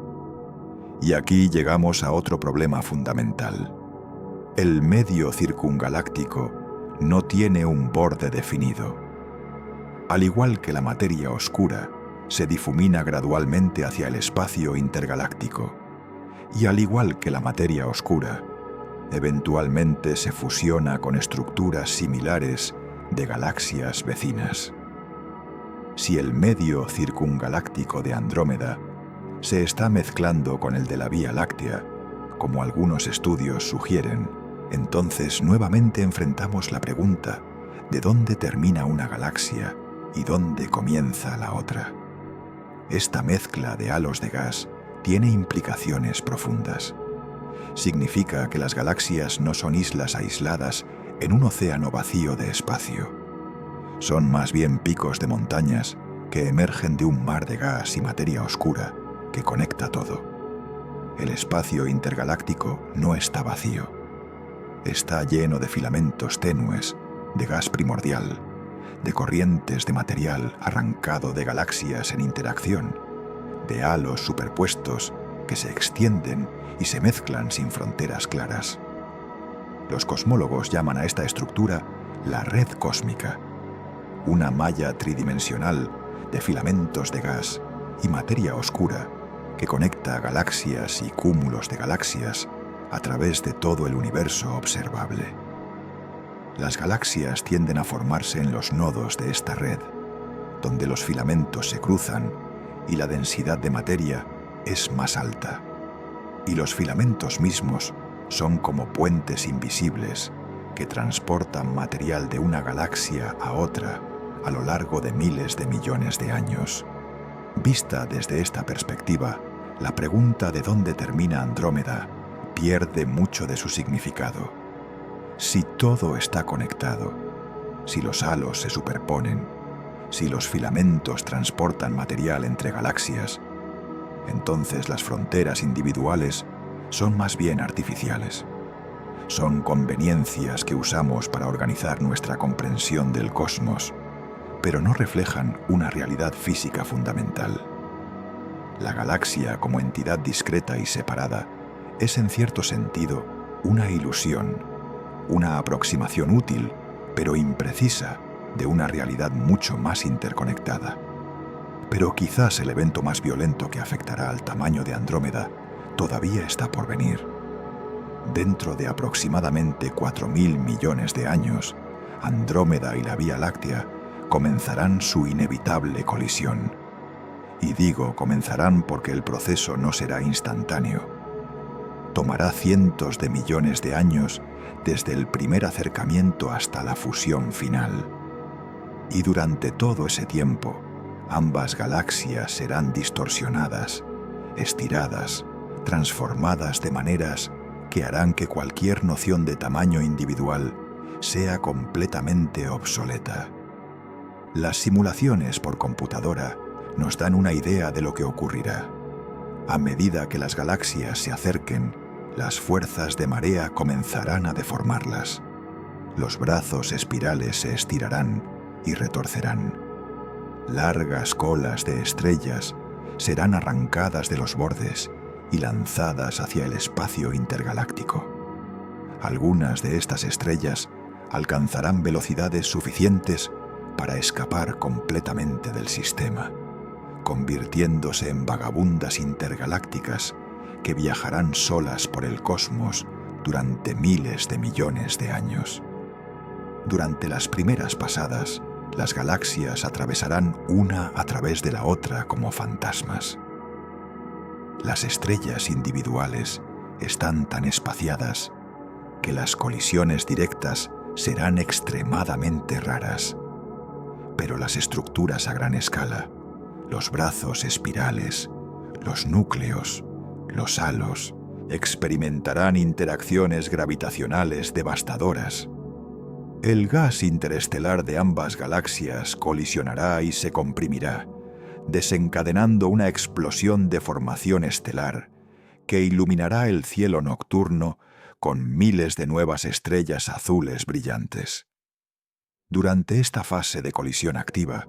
Speaker 1: Y aquí llegamos a otro problema fundamental. El medio circungaláctico no tiene un borde definido. Al igual que la materia oscura, se difumina gradualmente hacia el espacio intergaláctico, y al igual que la materia oscura, eventualmente se fusiona con estructuras similares de galaxias vecinas. Si el medio circungaláctico de Andrómeda se está mezclando con el de la Vía Láctea, como algunos estudios sugieren, entonces nuevamente enfrentamos la pregunta de dónde termina una galaxia y dónde comienza la otra. Esta mezcla de halos de gas tiene implicaciones profundas. Significa que las galaxias no son islas aisladas en un océano vacío de espacio. Son más bien picos de montañas que emergen de un mar de gas y materia oscura que conecta todo. El espacio intergaláctico no está vacío. Está lleno de filamentos tenues, de gas primordial, de corrientes de material arrancado de galaxias en interacción, de halos superpuestos que se extienden y se mezclan sin fronteras claras. Los cosmólogos llaman a esta estructura la red cósmica, una malla tridimensional de filamentos de gas y materia oscura que conecta galaxias y cúmulos de galaxias a través de todo el universo observable. Las galaxias tienden a formarse en los nodos de esta red, donde los filamentos se cruzan y la densidad de materia es más alta. Y los filamentos mismos son como puentes invisibles que transportan material de una galaxia a otra a lo largo de miles de millones de años. Vista desde esta perspectiva, la pregunta de dónde termina Andrómeda pierde mucho de su significado. Si todo está conectado, si los halos se superponen, si los filamentos transportan material entre galaxias, entonces las fronteras individuales son más bien artificiales. Son conveniencias que usamos para organizar nuestra comprensión del cosmos, pero no reflejan una realidad física fundamental. La galaxia como entidad discreta y separada es en cierto sentido una ilusión, una aproximación útil, pero imprecisa, de una realidad mucho más interconectada. Pero quizás el evento más violento que afectará al tamaño de Andrómeda todavía está por venir. Dentro de aproximadamente 4.000 millones de años, Andrómeda y la Vía Láctea comenzarán su inevitable colisión. Y digo comenzarán porque el proceso no será instantáneo. Tomará cientos de millones de años desde el primer acercamiento hasta la fusión final. Y durante todo ese tiempo, ambas galaxias serán distorsionadas, estiradas, transformadas de maneras que harán que cualquier noción de tamaño individual sea completamente obsoleta. Las simulaciones por computadora nos dan una idea de lo que ocurrirá. A medida que las galaxias se acerquen, las fuerzas de marea comenzarán a deformarlas. Los brazos espirales se estirarán y retorcerán. Largas colas de estrellas serán arrancadas de los bordes y lanzadas hacia el espacio intergaláctico. Algunas de estas estrellas alcanzarán velocidades suficientes para escapar completamente del sistema, convirtiéndose en vagabundas intergalácticas que viajarán solas por el cosmos durante miles de millones de años. Durante las primeras pasadas, las galaxias atravesarán una a través de la otra como fantasmas. Las estrellas individuales están tan espaciadas que las colisiones directas serán extremadamente raras. Pero las estructuras a gran escala, los brazos espirales, los núcleos, los halos, experimentarán interacciones gravitacionales devastadoras. El gas interestelar de ambas galaxias colisionará y se comprimirá, desencadenando una explosión de formación estelar que iluminará el cielo nocturno con miles de nuevas estrellas azules brillantes. Durante esta fase de colisión activa,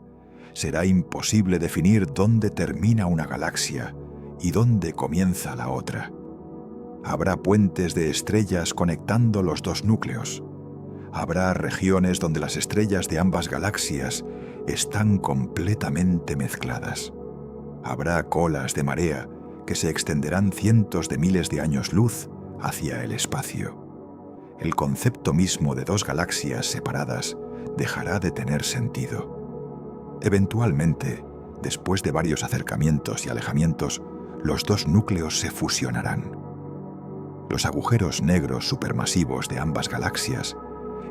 Speaker 1: será imposible definir dónde termina una galaxia y dónde comienza la otra. Habrá puentes de estrellas conectando los dos núcleos. Habrá regiones donde las estrellas de ambas galaxias están completamente mezcladas. Habrá colas de marea que se extenderán cientos de miles de años luz hacia el espacio. El concepto mismo de dos galaxias separadas dejará de tener sentido. Eventualmente, después de varios acercamientos y alejamientos, los dos núcleos se fusionarán. Los agujeros negros supermasivos de ambas galaxias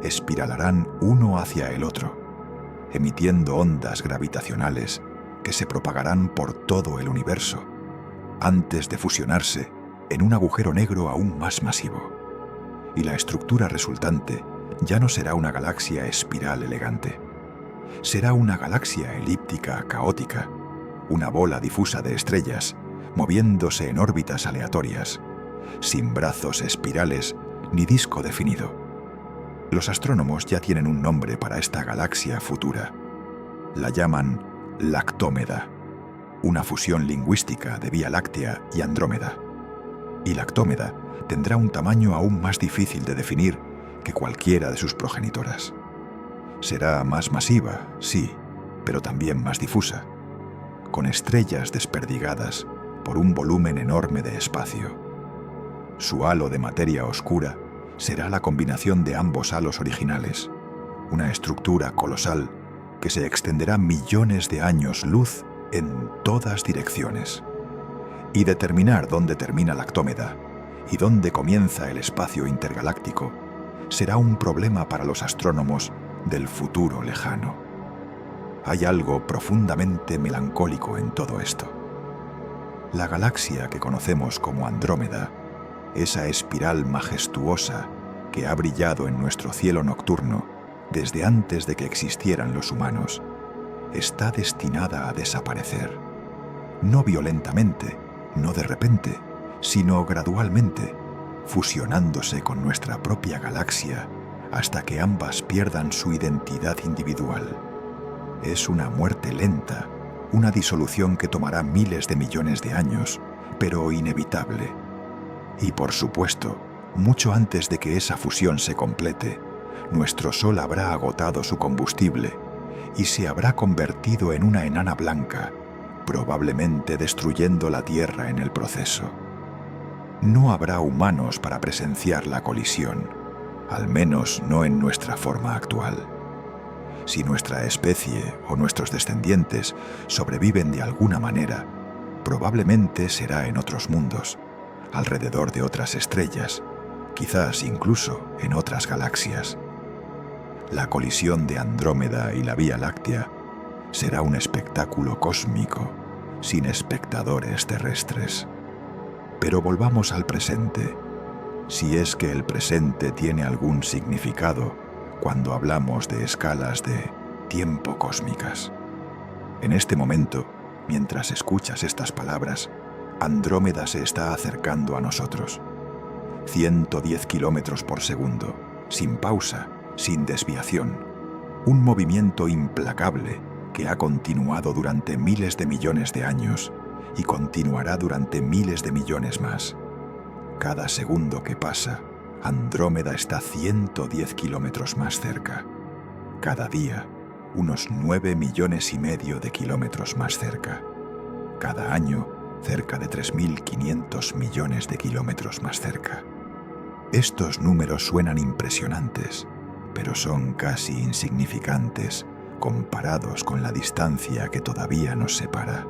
Speaker 1: espiralarán uno hacia el otro, emitiendo ondas gravitacionales que se propagarán por todo el universo, antes de fusionarse en un agujero negro aún más masivo. Y la estructura resultante ya no será una galaxia espiral elegante. Será una galaxia elíptica caótica, una bola difusa de estrellas moviéndose en órbitas aleatorias, sin brazos espirales ni disco definido. Los astrónomos ya tienen un nombre para esta galaxia futura. La llaman Lactómeda, una fusión lingüística de Vía Láctea y Andrómeda. Y Lactómeda tendrá un tamaño aún más difícil de definir que cualquiera de sus progenitoras. Será más masiva, sí, pero también más difusa, con estrellas desperdigadas por un volumen enorme de espacio. Su halo de materia oscura será la combinación de ambos halos originales, una estructura colosal que se extenderá millones de años luz en todas direcciones. Y determinar dónde termina Lactómeda y dónde comienza el espacio intergaláctico será un problema para los astrónomos del futuro lejano. Hay algo profundamente melancólico en todo esto. La galaxia que conocemos como Andrómeda, esa espiral majestuosa que ha brillado en nuestro cielo nocturno desde antes de que existieran los humanos, está destinada a desaparecer. No violentamente, no de repente, sino gradualmente, fusionándose con nuestra propia galaxia hasta que ambas pierdan su identidad individual. Es una muerte lenta, una disolución que tomará miles de millones de años, pero inevitable. Y por supuesto, mucho antes de que esa fusión se complete, nuestro Sol habrá agotado su combustible y se habrá convertido en una enana blanca, probablemente destruyendo la Tierra en el proceso. No habrá humanos para presenciar la colisión, al menos no en nuestra forma actual. Si nuestra especie o nuestros descendientes sobreviven de alguna manera, probablemente será en otros mundos, alrededor de otras estrellas, quizás incluso en otras galaxias. La colisión de Andrómeda y la Vía Láctea será un espectáculo cósmico, sin espectadores terrestres. Pero volvamos al presente, si es que el presente tiene algún significado cuando hablamos de escalas de tiempo cósmicas. En este momento, mientras escuchas estas palabras, Andrómeda se está acercando a nosotros. 110 kilómetros por segundo, sin pausa, sin desviación. Un movimiento implacable que ha continuado durante miles de millones de años y continuará durante miles de millones más. Cada segundo que pasa, Andrómeda está 110 kilómetros más cerca. Cada día, unos 9,5 millones de kilómetros más cerca. Cada año, cerca de 3.500 millones de kilómetros más cerca. Estos números suenan impresionantes, pero son casi insignificantes comparados con la distancia que todavía nos separa.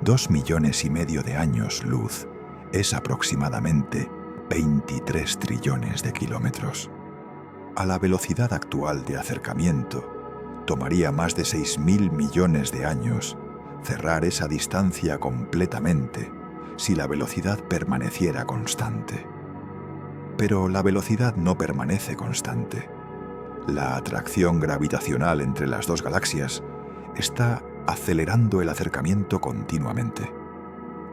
Speaker 1: 2,5 millones de años luz es aproximadamente 23 trillones de kilómetros. A la velocidad actual de acercamiento, tomaría más de 6.000 millones de años cerrar esa distancia completamente si la velocidad permaneciera constante. Pero la velocidad no permanece constante. La atracción gravitacional entre las dos galaxias está acelerando el acercamiento continuamente.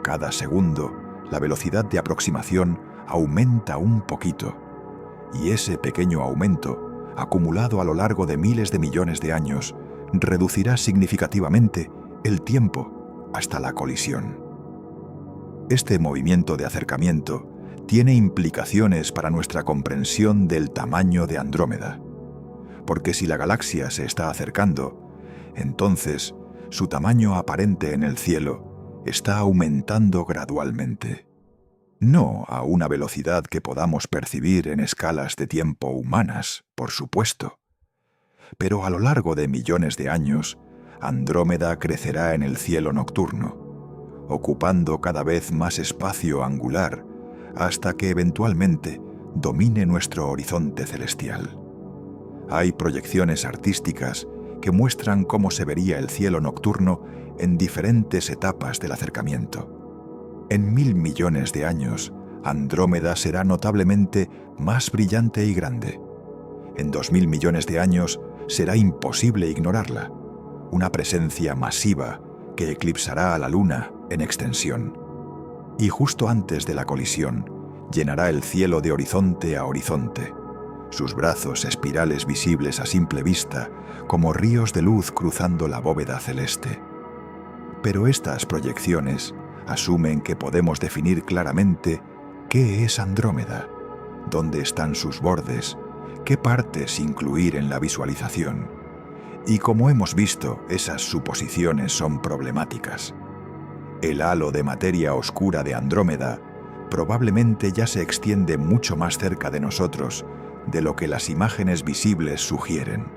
Speaker 1: Cada segundo, la velocidad de aproximación aumenta un poquito, y ese pequeño aumento, acumulado a lo largo de miles de millones de años, reducirá significativamente el tiempo hasta la colisión. Este movimiento de acercamiento tiene implicaciones para nuestra comprensión del tamaño de Andrómeda, porque si la galaxia se está acercando, entonces su tamaño aparente en el cielo está aumentando gradualmente. No a una velocidad que podamos percibir en escalas de tiempo humanas, por supuesto. Pero a lo largo de millones de años, Andrómeda crecerá en el cielo nocturno, ocupando cada vez más espacio angular hasta que eventualmente domine nuestro horizonte celestial. Hay proyecciones artísticas que muestran cómo se vería el cielo nocturno en diferentes etapas del acercamiento. En 1.000 millones de años, Andrómeda será notablemente más brillante y grande. En 2.000 millones de años será imposible ignorarla, una presencia masiva que eclipsará a la Luna en extensión. Y justo antes de la colisión, llenará el cielo de horizonte a horizonte, sus brazos espirales visibles a simple vista como ríos de luz cruzando la bóveda celeste. Pero estas proyecciones asumen que podemos definir claramente qué es Andrómeda, dónde están sus bordes, qué partes incluir en la visualización. Y como hemos visto, esas suposiciones son problemáticas. El halo de materia oscura de Andrómeda probablemente ya se extiende mucho más cerca de nosotros de lo que las imágenes visibles sugieren.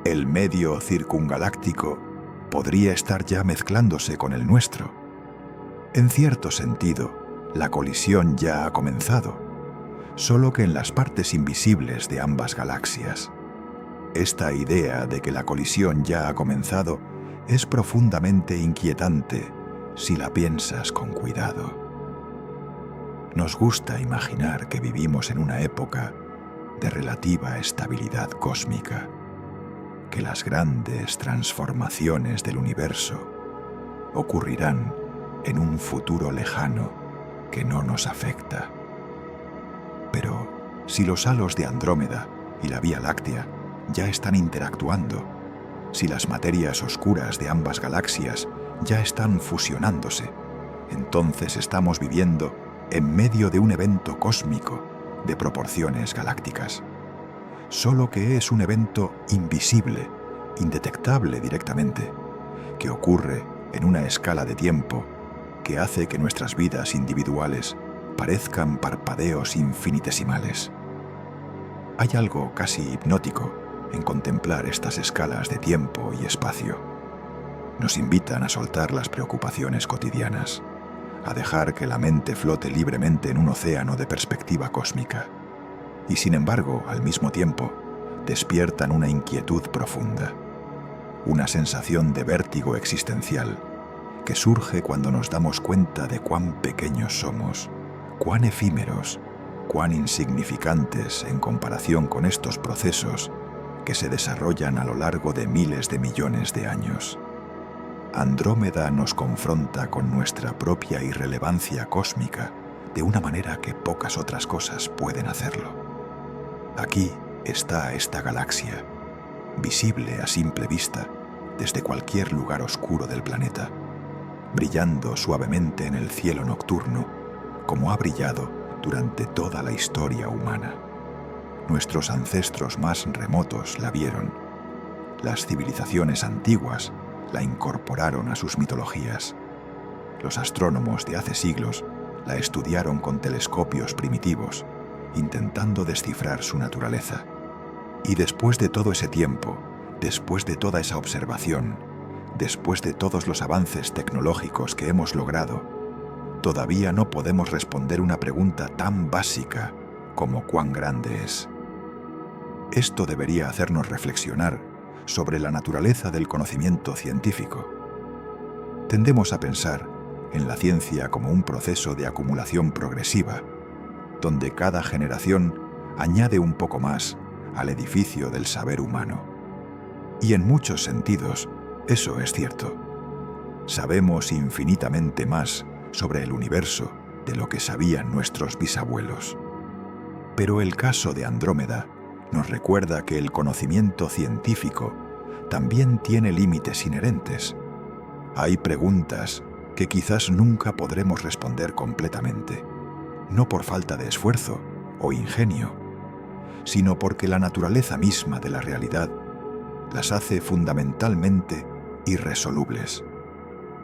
Speaker 1: El medio circungaláctico podría estar ya mezclándose con el nuestro. En cierto sentido, la colisión ya ha comenzado, solo que en las partes invisibles de ambas galaxias. Esta idea de que la colisión ya ha comenzado es profundamente inquietante si la piensas con cuidado. Nos gusta imaginar que vivimos en una época de relativa estabilidad cósmica, que las grandes transformaciones del universo ocurrirán en un futuro lejano que no nos afecta. Pero si los halos de Andrómeda y la Vía Láctea ya están interactuando, si las materias oscuras de ambas galaxias ya están fusionándose, entonces estamos viviendo en medio de un evento cósmico de proporciones galácticas. Solo que es un evento invisible, indetectable directamente, que ocurre en una escala de tiempo que hace que nuestras vidas individuales parezcan parpadeos infinitesimales. Hay algo casi hipnótico en contemplar estas escalas de tiempo y espacio. Nos invitan a soltar las preocupaciones cotidianas, a dejar que la mente flote libremente en un océano de perspectiva cósmica. Y sin embargo, al mismo tiempo, despiertan una inquietud profunda, una sensación de vértigo existencial que surge cuando nos damos cuenta de cuán pequeños somos, cuán efímeros, cuán insignificantes en comparación con estos procesos que se desarrollan a lo largo de miles de millones de años. Andrómeda nos confronta con nuestra propia irrelevancia cósmica de una manera que pocas otras cosas pueden hacerlo. Aquí está esta galaxia, visible a simple vista desde cualquier lugar oscuro del planeta, brillando suavemente en el cielo nocturno como ha brillado durante toda la historia humana. Nuestros ancestros más remotos la vieron. Las civilizaciones antiguas la incorporaron a sus mitologías. Los astrónomos de hace siglos la estudiaron con telescopios primitivos, intentando descifrar su naturaleza. Y después de todo ese tiempo, después de toda esa observación, después de todos los avances tecnológicos que hemos logrado, todavía no podemos responder una pregunta tan básica como cuán grande es. Esto debería hacernos reflexionar sobre la naturaleza del conocimiento científico. Tendemos a pensar en la ciencia como un proceso de acumulación progresiva, donde cada generación añade un poco más al edificio del saber humano. Y en muchos sentidos, eso es cierto. Sabemos infinitamente más sobre el universo de lo que sabían nuestros bisabuelos. Pero el caso de Andrómeda nos recuerda que el conocimiento científico también tiene límites inherentes. Hay preguntas que quizás nunca podremos responder completamente, no por falta de esfuerzo o ingenio, sino porque la naturaleza misma de la realidad las hace fundamentalmente irresolubles.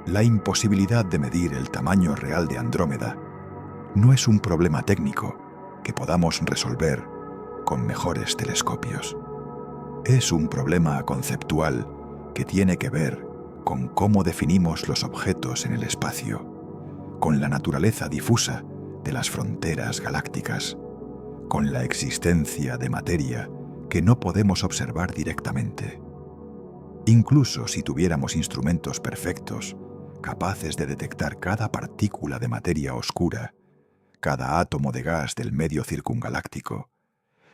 Speaker 1: La imposibilidad de medir el tamaño real de Andrómeda no es un problema técnico que podamos resolver con mejores telescopios. Es un problema conceptual que tiene que ver con cómo definimos los objetos en el espacio, con la naturaleza difusa de las fronteras galácticas, con la existencia de materia que no podemos observar directamente. Incluso si tuviéramos instrumentos perfectos, capaces de detectar cada partícula de materia oscura, cada átomo de gas del medio circungaláctico,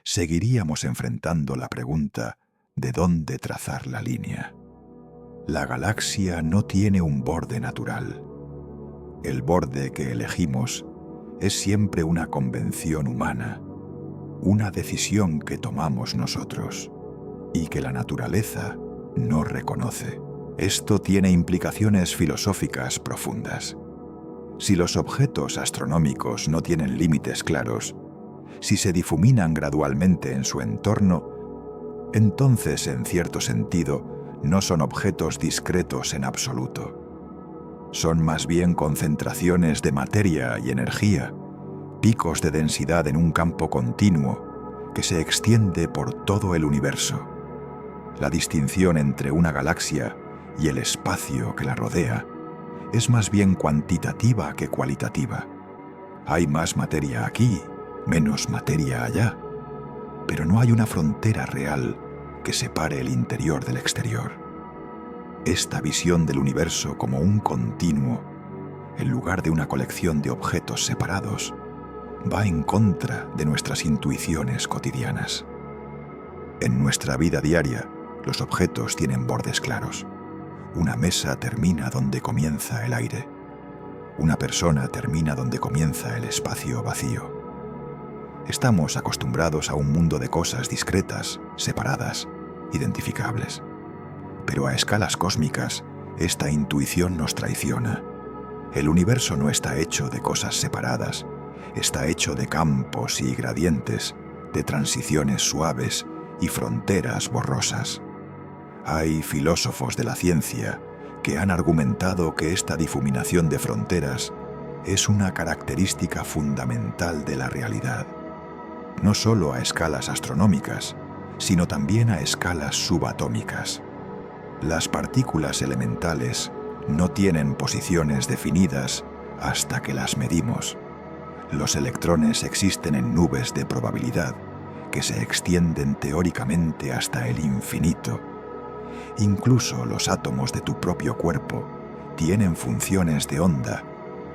Speaker 1: seguiríamos enfrentando la pregunta de dónde trazar la línea. La galaxia no tiene un borde natural. El borde que elegimos es siempre una convención humana, una decisión que tomamos nosotros y que la naturaleza no reconoce. Esto tiene implicaciones filosóficas profundas. Si los objetos astronómicos no tienen límites claros, si se difuminan gradualmente en su entorno, entonces, en cierto sentido, no son objetos discretos en absoluto. Son más bien concentraciones de materia y energía, picos de densidad en un campo continuo que se extiende por todo el universo. La distinción entre una galaxia y el espacio que la rodea es más bien cuantitativa que cualitativa. Hay más materia aquí, menos materia allá, pero no hay una frontera real que separe el interior del exterior. Esta visión del universo como un continuo, en lugar de una colección de objetos separados, va en contra de nuestras intuiciones cotidianas. En nuestra vida diaria, los objetos tienen bordes claros. Una mesa termina donde comienza el aire. Una persona termina donde comienza el espacio vacío. Estamos acostumbrados a un mundo de cosas discretas, separadas, identificables. Pero a escalas cósmicas, esta intuición nos traiciona. El universo no está hecho de cosas separadas, está hecho de campos y gradientes, de transiciones suaves y fronteras borrosas. Hay filósofos de la ciencia que han argumentado que esta difuminación de fronteras es una característica fundamental de la realidad, no solo a escalas astronómicas, sino también a escalas subatómicas. Las partículas elementales no tienen posiciones definidas hasta que las medimos. Los electrones existen en nubes de probabilidad que se extienden teóricamente hasta el infinito. Incluso los átomos de tu propio cuerpo tienen funciones de onda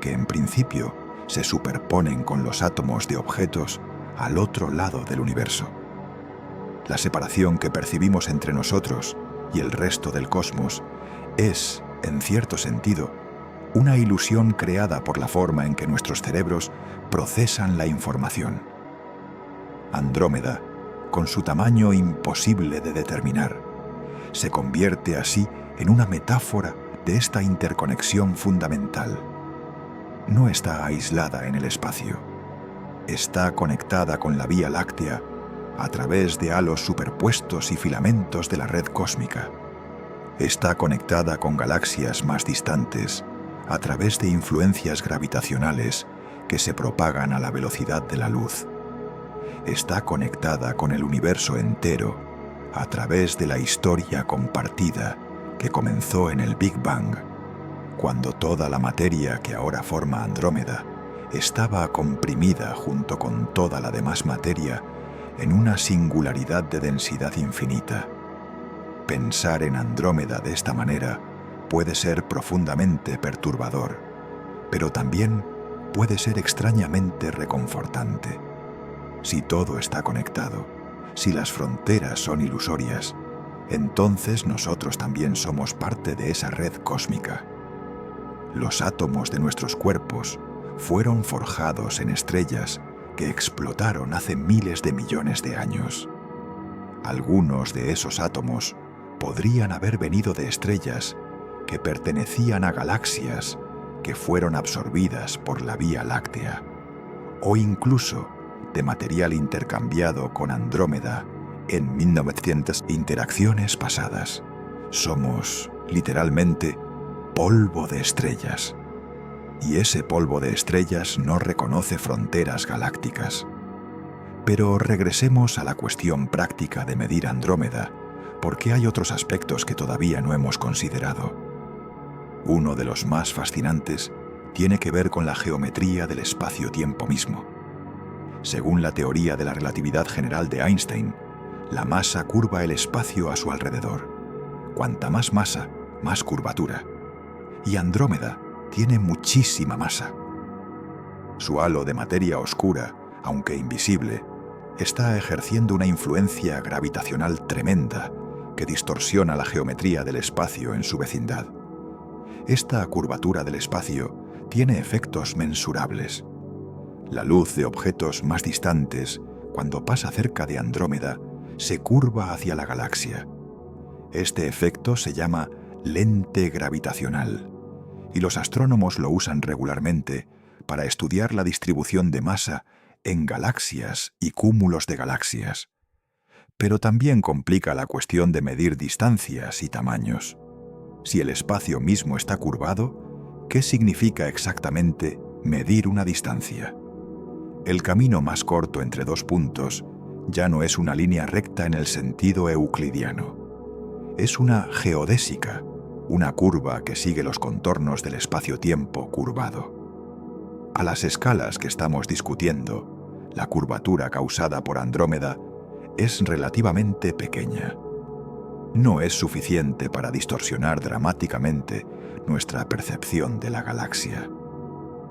Speaker 1: que en principio se superponen con los átomos de objetos al otro lado del universo. La separación que percibimos entre nosotros y el resto del cosmos es, en cierto sentido, una ilusión creada por la forma en que nuestros cerebros procesan la información. Andrómeda, con su tamaño imposible de determinar, se convierte así en una metáfora de esta interconexión fundamental. No está aislada en el espacio. Está conectada con la Vía Láctea a través de halos superpuestos y filamentos de la red cósmica. Está conectada con galaxias más distantes a través de influencias gravitacionales que se propagan a la velocidad de la luz. Está conectada con el universo entero a través de la historia compartida que comenzó en el Big Bang, cuando toda la materia que ahora forma Andrómeda estaba comprimida junto con toda la demás materia en una singularidad de densidad infinita. Pensar en Andrómeda de esta manera puede ser profundamente perturbador, pero también puede ser extrañamente reconfortante. Si todo está conectado, Si las fronteras son ilusorias, entonces nosotros también somos parte de esa red cósmica. Los átomos de nuestros cuerpos fueron forjados en estrellas que explotaron hace miles de millones de años. Algunos de esos átomos podrían haber venido de estrellas que pertenecían a galaxias que fueron absorbidas por la Vía Láctea, o incluso de material intercambiado con Andrómeda en 1900 interacciones pasadas. Somos, literalmente, polvo de estrellas. Y ese polvo de estrellas no reconoce fronteras galácticas. Pero regresemos a la cuestión práctica de medir Andrómeda, porque hay otros aspectos que todavía no hemos considerado. Uno de los más fascinantes tiene que ver con la geometría del espacio-tiempo mismo. Según la teoría de la relatividad general de Einstein, la masa curva el espacio a su alrededor. Cuanta más masa, más curvatura. Y Andrómeda tiene muchísima masa. Su halo de materia oscura, aunque invisible, está ejerciendo una influencia gravitacional tremenda que distorsiona la geometría del espacio en su vecindad. Esta curvatura del espacio tiene efectos mensurables. La luz de objetos más distantes, cuando pasa cerca de Andrómeda, se curva hacia la galaxia. Este efecto se llama lente gravitacional, y los astrónomos lo usan regularmente para estudiar la distribución de masa en galaxias y cúmulos de galaxias. Pero también complica la cuestión de medir distancias y tamaños. Si el espacio mismo está curvado, ¿qué significa exactamente medir una distancia? El camino más corto entre dos puntos ya no es una línea recta en el sentido euclidiano. Es una geodésica, una curva que sigue los contornos del espacio-tiempo curvado. A las escalas que estamos discutiendo, la curvatura causada por Andrómeda es relativamente pequeña. No es suficiente para distorsionar dramáticamente nuestra percepción de la galaxia.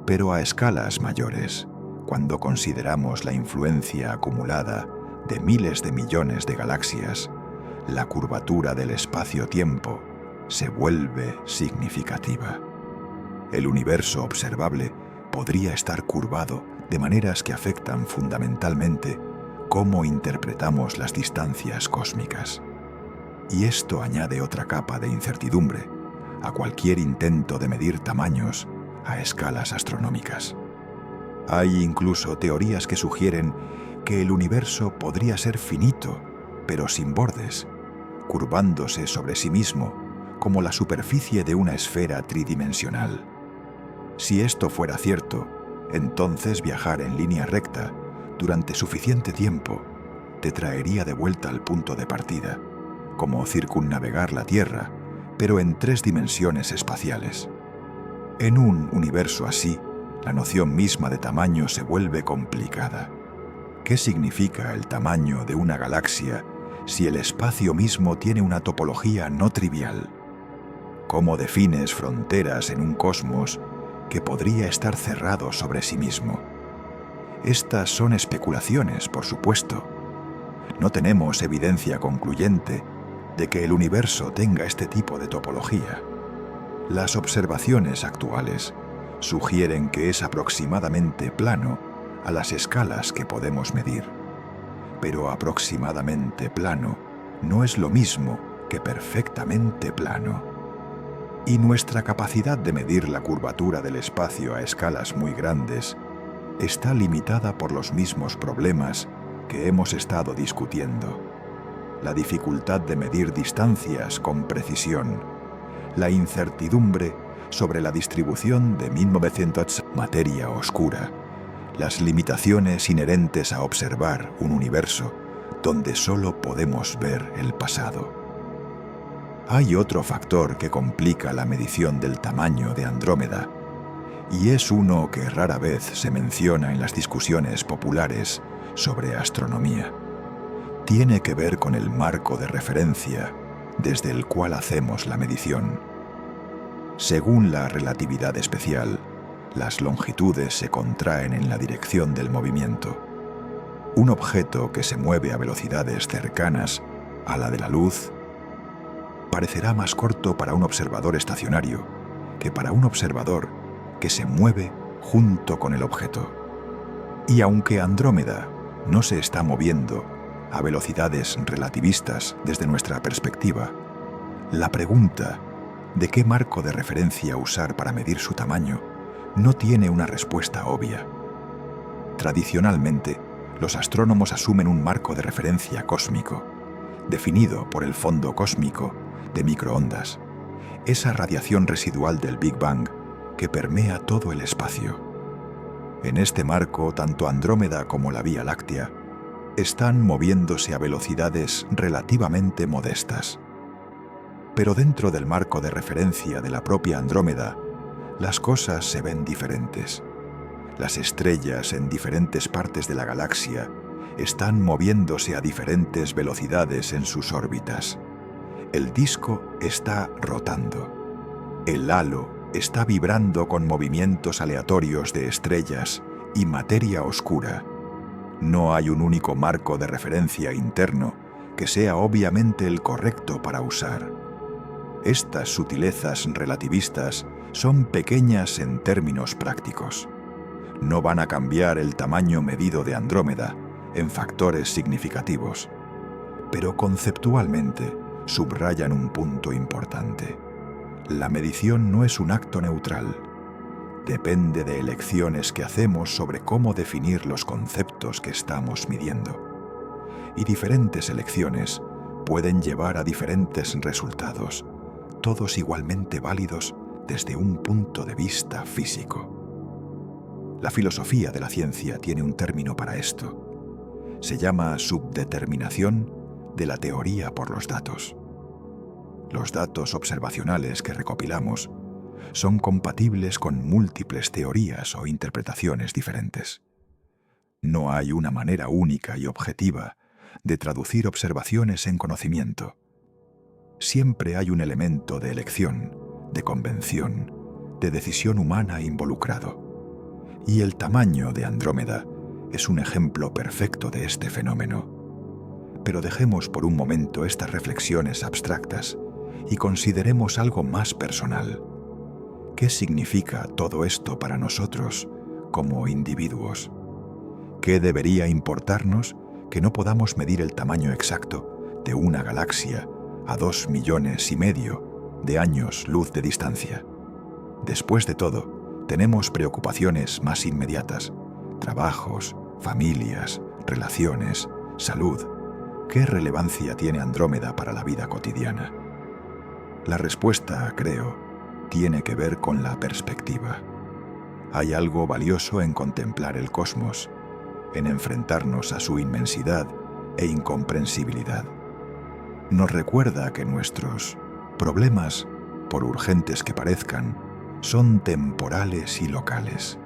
Speaker 1: Pero a escalas mayores, cuando consideramos la influencia acumulada de miles de millones de galaxias, la curvatura del espacio-tiempo se vuelve significativa. El universo observable podría estar curvado de maneras que afectan fundamentalmente cómo interpretamos las distancias cósmicas. Y esto añade otra capa de incertidumbre a cualquier intento de medir tamaños a escalas astronómicas. Hay incluso teorías que sugieren que el universo podría ser finito, pero sin bordes, curvándose sobre sí mismo como la superficie de una esfera tridimensional. Si esto fuera cierto, entonces viajar en línea recta durante suficiente tiempo te traería de vuelta al punto de partida, como circunnavegar la Tierra, pero en 3 dimensiones espaciales. En un universo así, la noción misma de tamaño se vuelve complicada. ¿Qué significa el tamaño de una galaxia si el espacio mismo tiene una topología no trivial? ¿Cómo defines fronteras en un cosmos que podría estar cerrado sobre sí mismo? Estas son especulaciones, por supuesto. No tenemos evidencia concluyente de que el universo tenga este tipo de topología. Las observaciones actuales sugieren que es aproximadamente plano a las escalas que podemos medir. Pero aproximadamente plano no es lo mismo que perfectamente plano. Y nuestra capacidad de medir la curvatura del espacio a escalas muy grandes está limitada por los mismos problemas que hemos estado discutiendo. La dificultad de medir distancias con precisión, la incertidumbre sobre la distribución de 1900 materia oscura, las limitaciones inherentes a observar un universo donde solo podemos ver el pasado. Hay otro factor que complica la medición del tamaño de Andrómeda, y es uno que rara vez se menciona en las discusiones populares sobre astronomía. Tiene que ver con el marco de referencia desde el cual hacemos la medición. Según la relatividad especial, las longitudes se contraen en la dirección del movimiento. Un objeto que se mueve a velocidades cercanas a la de la luz parecerá más corto para un observador estacionario que para un observador que se mueve junto con el objeto. Y aunque Andrómeda no se está moviendo a velocidades relativistas desde nuestra perspectiva, la pregunta de qué marco de referencia usar para medir su tamaño no tiene una respuesta obvia. Tradicionalmente, los astrónomos asumen un marco de referencia cósmico, definido por el fondo cósmico de microondas, esa radiación residual del Big Bang que permea todo el espacio. En este marco, tanto Andrómeda como la Vía Láctea están moviéndose a velocidades relativamente modestas. Pero dentro del marco de referencia de la propia Andrómeda, las cosas se ven diferentes. Las estrellas en diferentes partes de la galaxia están moviéndose a diferentes velocidades en sus órbitas. El disco está rotando. El halo está vibrando con movimientos aleatorios de estrellas y materia oscura. No hay un único marco de referencia interno que sea obviamente el correcto para usar. Estas sutilezas relativistas son pequeñas en términos prácticos. No van a cambiar el tamaño medido de Andrómeda en factores significativos, pero conceptualmente subrayan un punto importante. La medición no es un acto neutral. Depende de elecciones que hacemos sobre cómo definir los conceptos que estamos midiendo. Y diferentes elecciones pueden llevar a diferentes resultados, todos igualmente válidos desde un punto de vista físico. La filosofía de la ciencia tiene un término para esto. Se llama subdeterminación de la teoría por los datos. Los datos observacionales que recopilamos son compatibles con múltiples teorías o interpretaciones diferentes. No hay una manera única y objetiva de traducir observaciones en conocimiento. Siempre hay un elemento de elección, de convención, de decisión humana involucrado. Y el tamaño de Andrómeda es un ejemplo perfecto de este fenómeno. Pero dejemos por un momento estas reflexiones abstractas y consideremos algo más personal. ¿Qué significa todo esto para nosotros como individuos? ¿Qué debería importarnos que no podamos medir el tamaño exacto de una galaxia a 2,5 millones de años luz de distancia? Después de todo, tenemos preocupaciones más inmediatas: trabajos, familias, relaciones, salud. ¿Qué relevancia tiene Andrómeda para la vida cotidiana? La respuesta, creo, tiene que ver con la perspectiva. Hay algo valioso en contemplar el cosmos, en enfrentarnos a su inmensidad e incomprensibilidad. Nos recuerda que nuestros problemas, por urgentes que parezcan, son temporales y locales.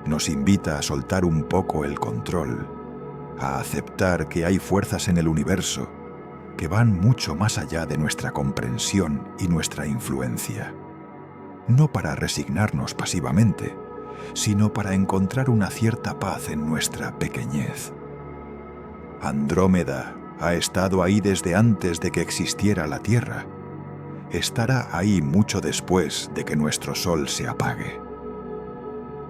Speaker 1: Nos invita a soltar un poco el control, a aceptar que hay fuerzas en el universo que van mucho más allá de nuestra comprensión y nuestra influencia. No para resignarnos pasivamente, sino para encontrar una cierta paz en nuestra pequeñez. Andrómeda ha estado ahí desde antes de que existiera la Tierra. Estará ahí mucho después de que nuestro sol se apague.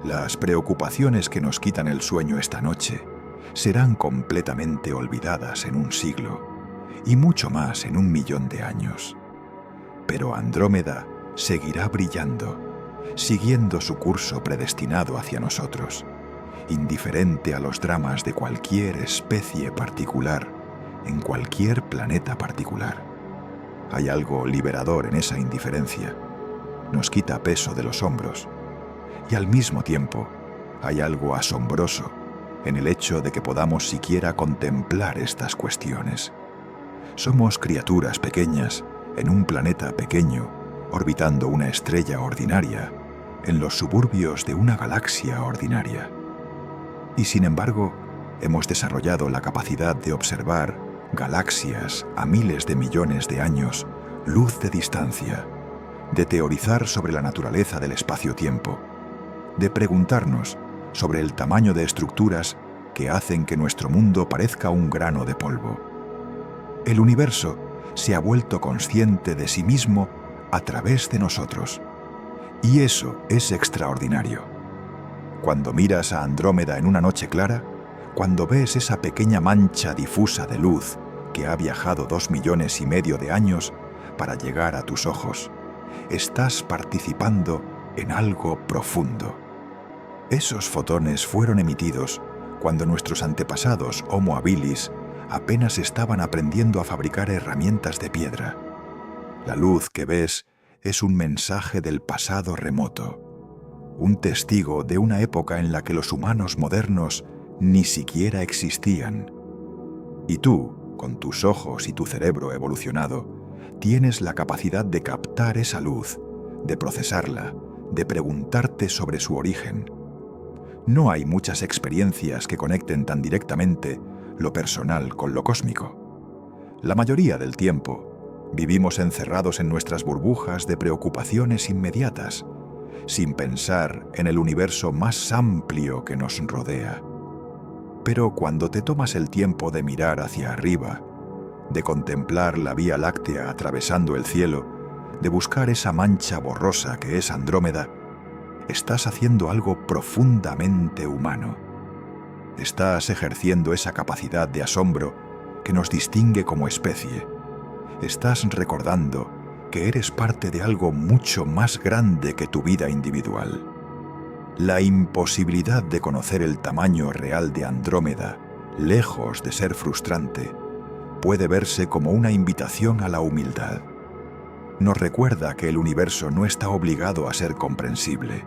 Speaker 1: Las preocupaciones que nos quitan el sueño esta noche serán completamente olvidadas en un siglo y mucho más en 1.000.000 de años. Pero Andrómeda seguirá brillando, siguiendo su curso predestinado hacia nosotros, indiferente a los dramas de cualquier especie particular, en cualquier planeta particular. Hay algo liberador en esa indiferencia. Nos quita peso de los hombros. Y al mismo tiempo, hay algo asombroso en el hecho de que podamos siquiera contemplar estas cuestiones. Somos criaturas pequeñas en un planeta pequeño, orbitando una estrella ordinaria, en los suburbios de una galaxia ordinaria. Y sin embargo, hemos desarrollado la capacidad de observar galaxias a miles de millones de años, luz de distancia, de teorizar sobre la naturaleza del espacio-tiempo, de preguntarnos sobre el tamaño de estructuras que hacen que nuestro mundo parezca un grano de polvo. El universo se ha vuelto consciente de sí mismo a través de nosotros. Y eso es extraordinario. Cuando miras a Andrómeda en una noche clara, cuando ves esa pequeña mancha difusa de luz que ha viajado 2,5 millones de años para llegar a tus ojos, estás participando en algo profundo. Esos fotones fueron emitidos cuando nuestros antepasados Homo habilis apenas estaban aprendiendo a fabricar herramientas de piedra. La luz que ves es un mensaje del pasado remoto, un testigo de una época en la que los humanos modernos ni siquiera existían. Y tú, con tus ojos y tu cerebro evolucionado, tienes la capacidad de captar esa luz, de procesarla, de preguntarte sobre su origen. No hay muchas experiencias que conecten tan directamente lo personal con lo cósmico. La mayoría del tiempo, vivimos encerrados en nuestras burbujas de preocupaciones inmediatas, sin pensar en el universo más amplio que nos rodea. Pero cuando te tomas el tiempo de mirar hacia arriba, de contemplar la Vía Láctea atravesando el cielo, de buscar esa mancha borrosa que es Andrómeda, estás haciendo algo profundamente humano. Estás ejerciendo esa capacidad de asombro que nos distingue como especie. Estás recordando que eres parte de algo mucho más grande que tu vida individual. La imposibilidad de conocer el tamaño real de Andrómeda, lejos de ser frustrante, puede verse como una invitación a la humildad. Nos recuerda que el universo no está obligado a ser comprensible,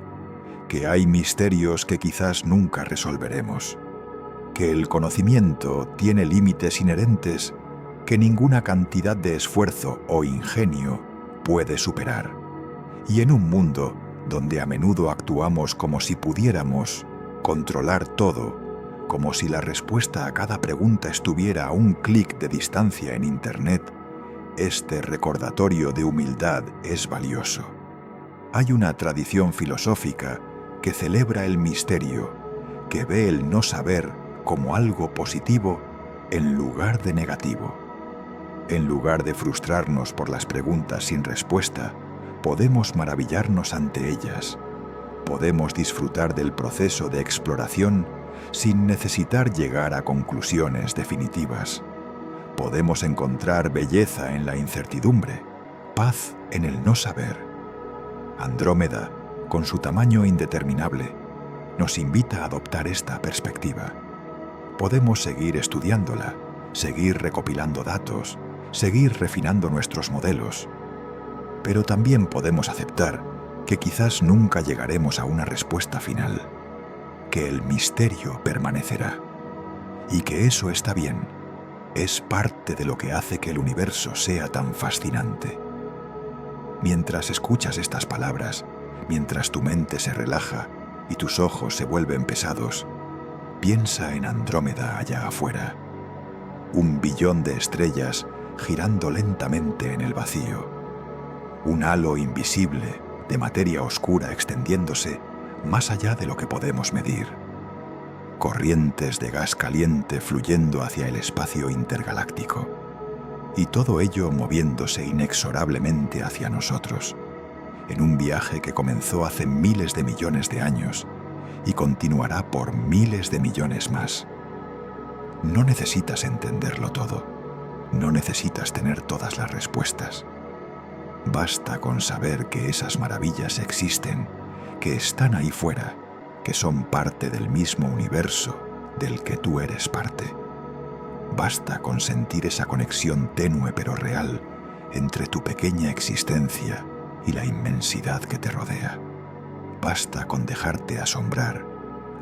Speaker 1: que hay misterios que quizás nunca resolveremos, que el conocimiento tiene límites inherentes que ninguna cantidad de esfuerzo o ingenio puede superar. Y en un mundo donde a menudo actuamos como si pudiéramos controlar todo, como si la respuesta a cada pregunta estuviera a un clic de distancia en Internet, este recordatorio de humildad es valioso. Hay una tradición filosófica que celebra el misterio, que ve el no saber como algo positivo en lugar de negativo. En lugar de frustrarnos por las preguntas sin respuesta, podemos maravillarnos ante ellas. Podemos disfrutar del proceso de exploración sin necesitar llegar a conclusiones definitivas. Podemos encontrar belleza en la incertidumbre, paz en el no saber. Andrómeda, con su tamaño indeterminable, nos invita a adoptar esta perspectiva. Podemos seguir estudiándola, seguir recopilando datos, seguir refinando nuestros modelos. Pero también podemos aceptar que quizás nunca llegaremos a una respuesta final, que el misterio permanecerá, y que eso está bien, es parte de lo que hace que el universo sea tan fascinante. Mientras escuchas estas palabras, mientras tu mente se relaja y tus ojos se vuelven pesados, piensa en Andrómeda allá afuera, 1 billón de estrellas girando lentamente en el vacío, un halo invisible de materia oscura extendiéndose más allá de lo que podemos medir, corrientes de gas caliente fluyendo hacia el espacio intergaláctico, y todo ello moviéndose inexorablemente hacia nosotros, en un viaje que comenzó hace miles de millones de años y continuará por miles de millones más. No necesitas entenderlo todo, no necesitas tener todas las respuestas. Basta con saber que esas maravillas existen, que están ahí fuera, que son parte del mismo universo del que tú eres parte. Basta con sentir esa conexión tenue pero real entre tu pequeña existencia y la inmensidad que te rodea. Basta con dejarte asombrar,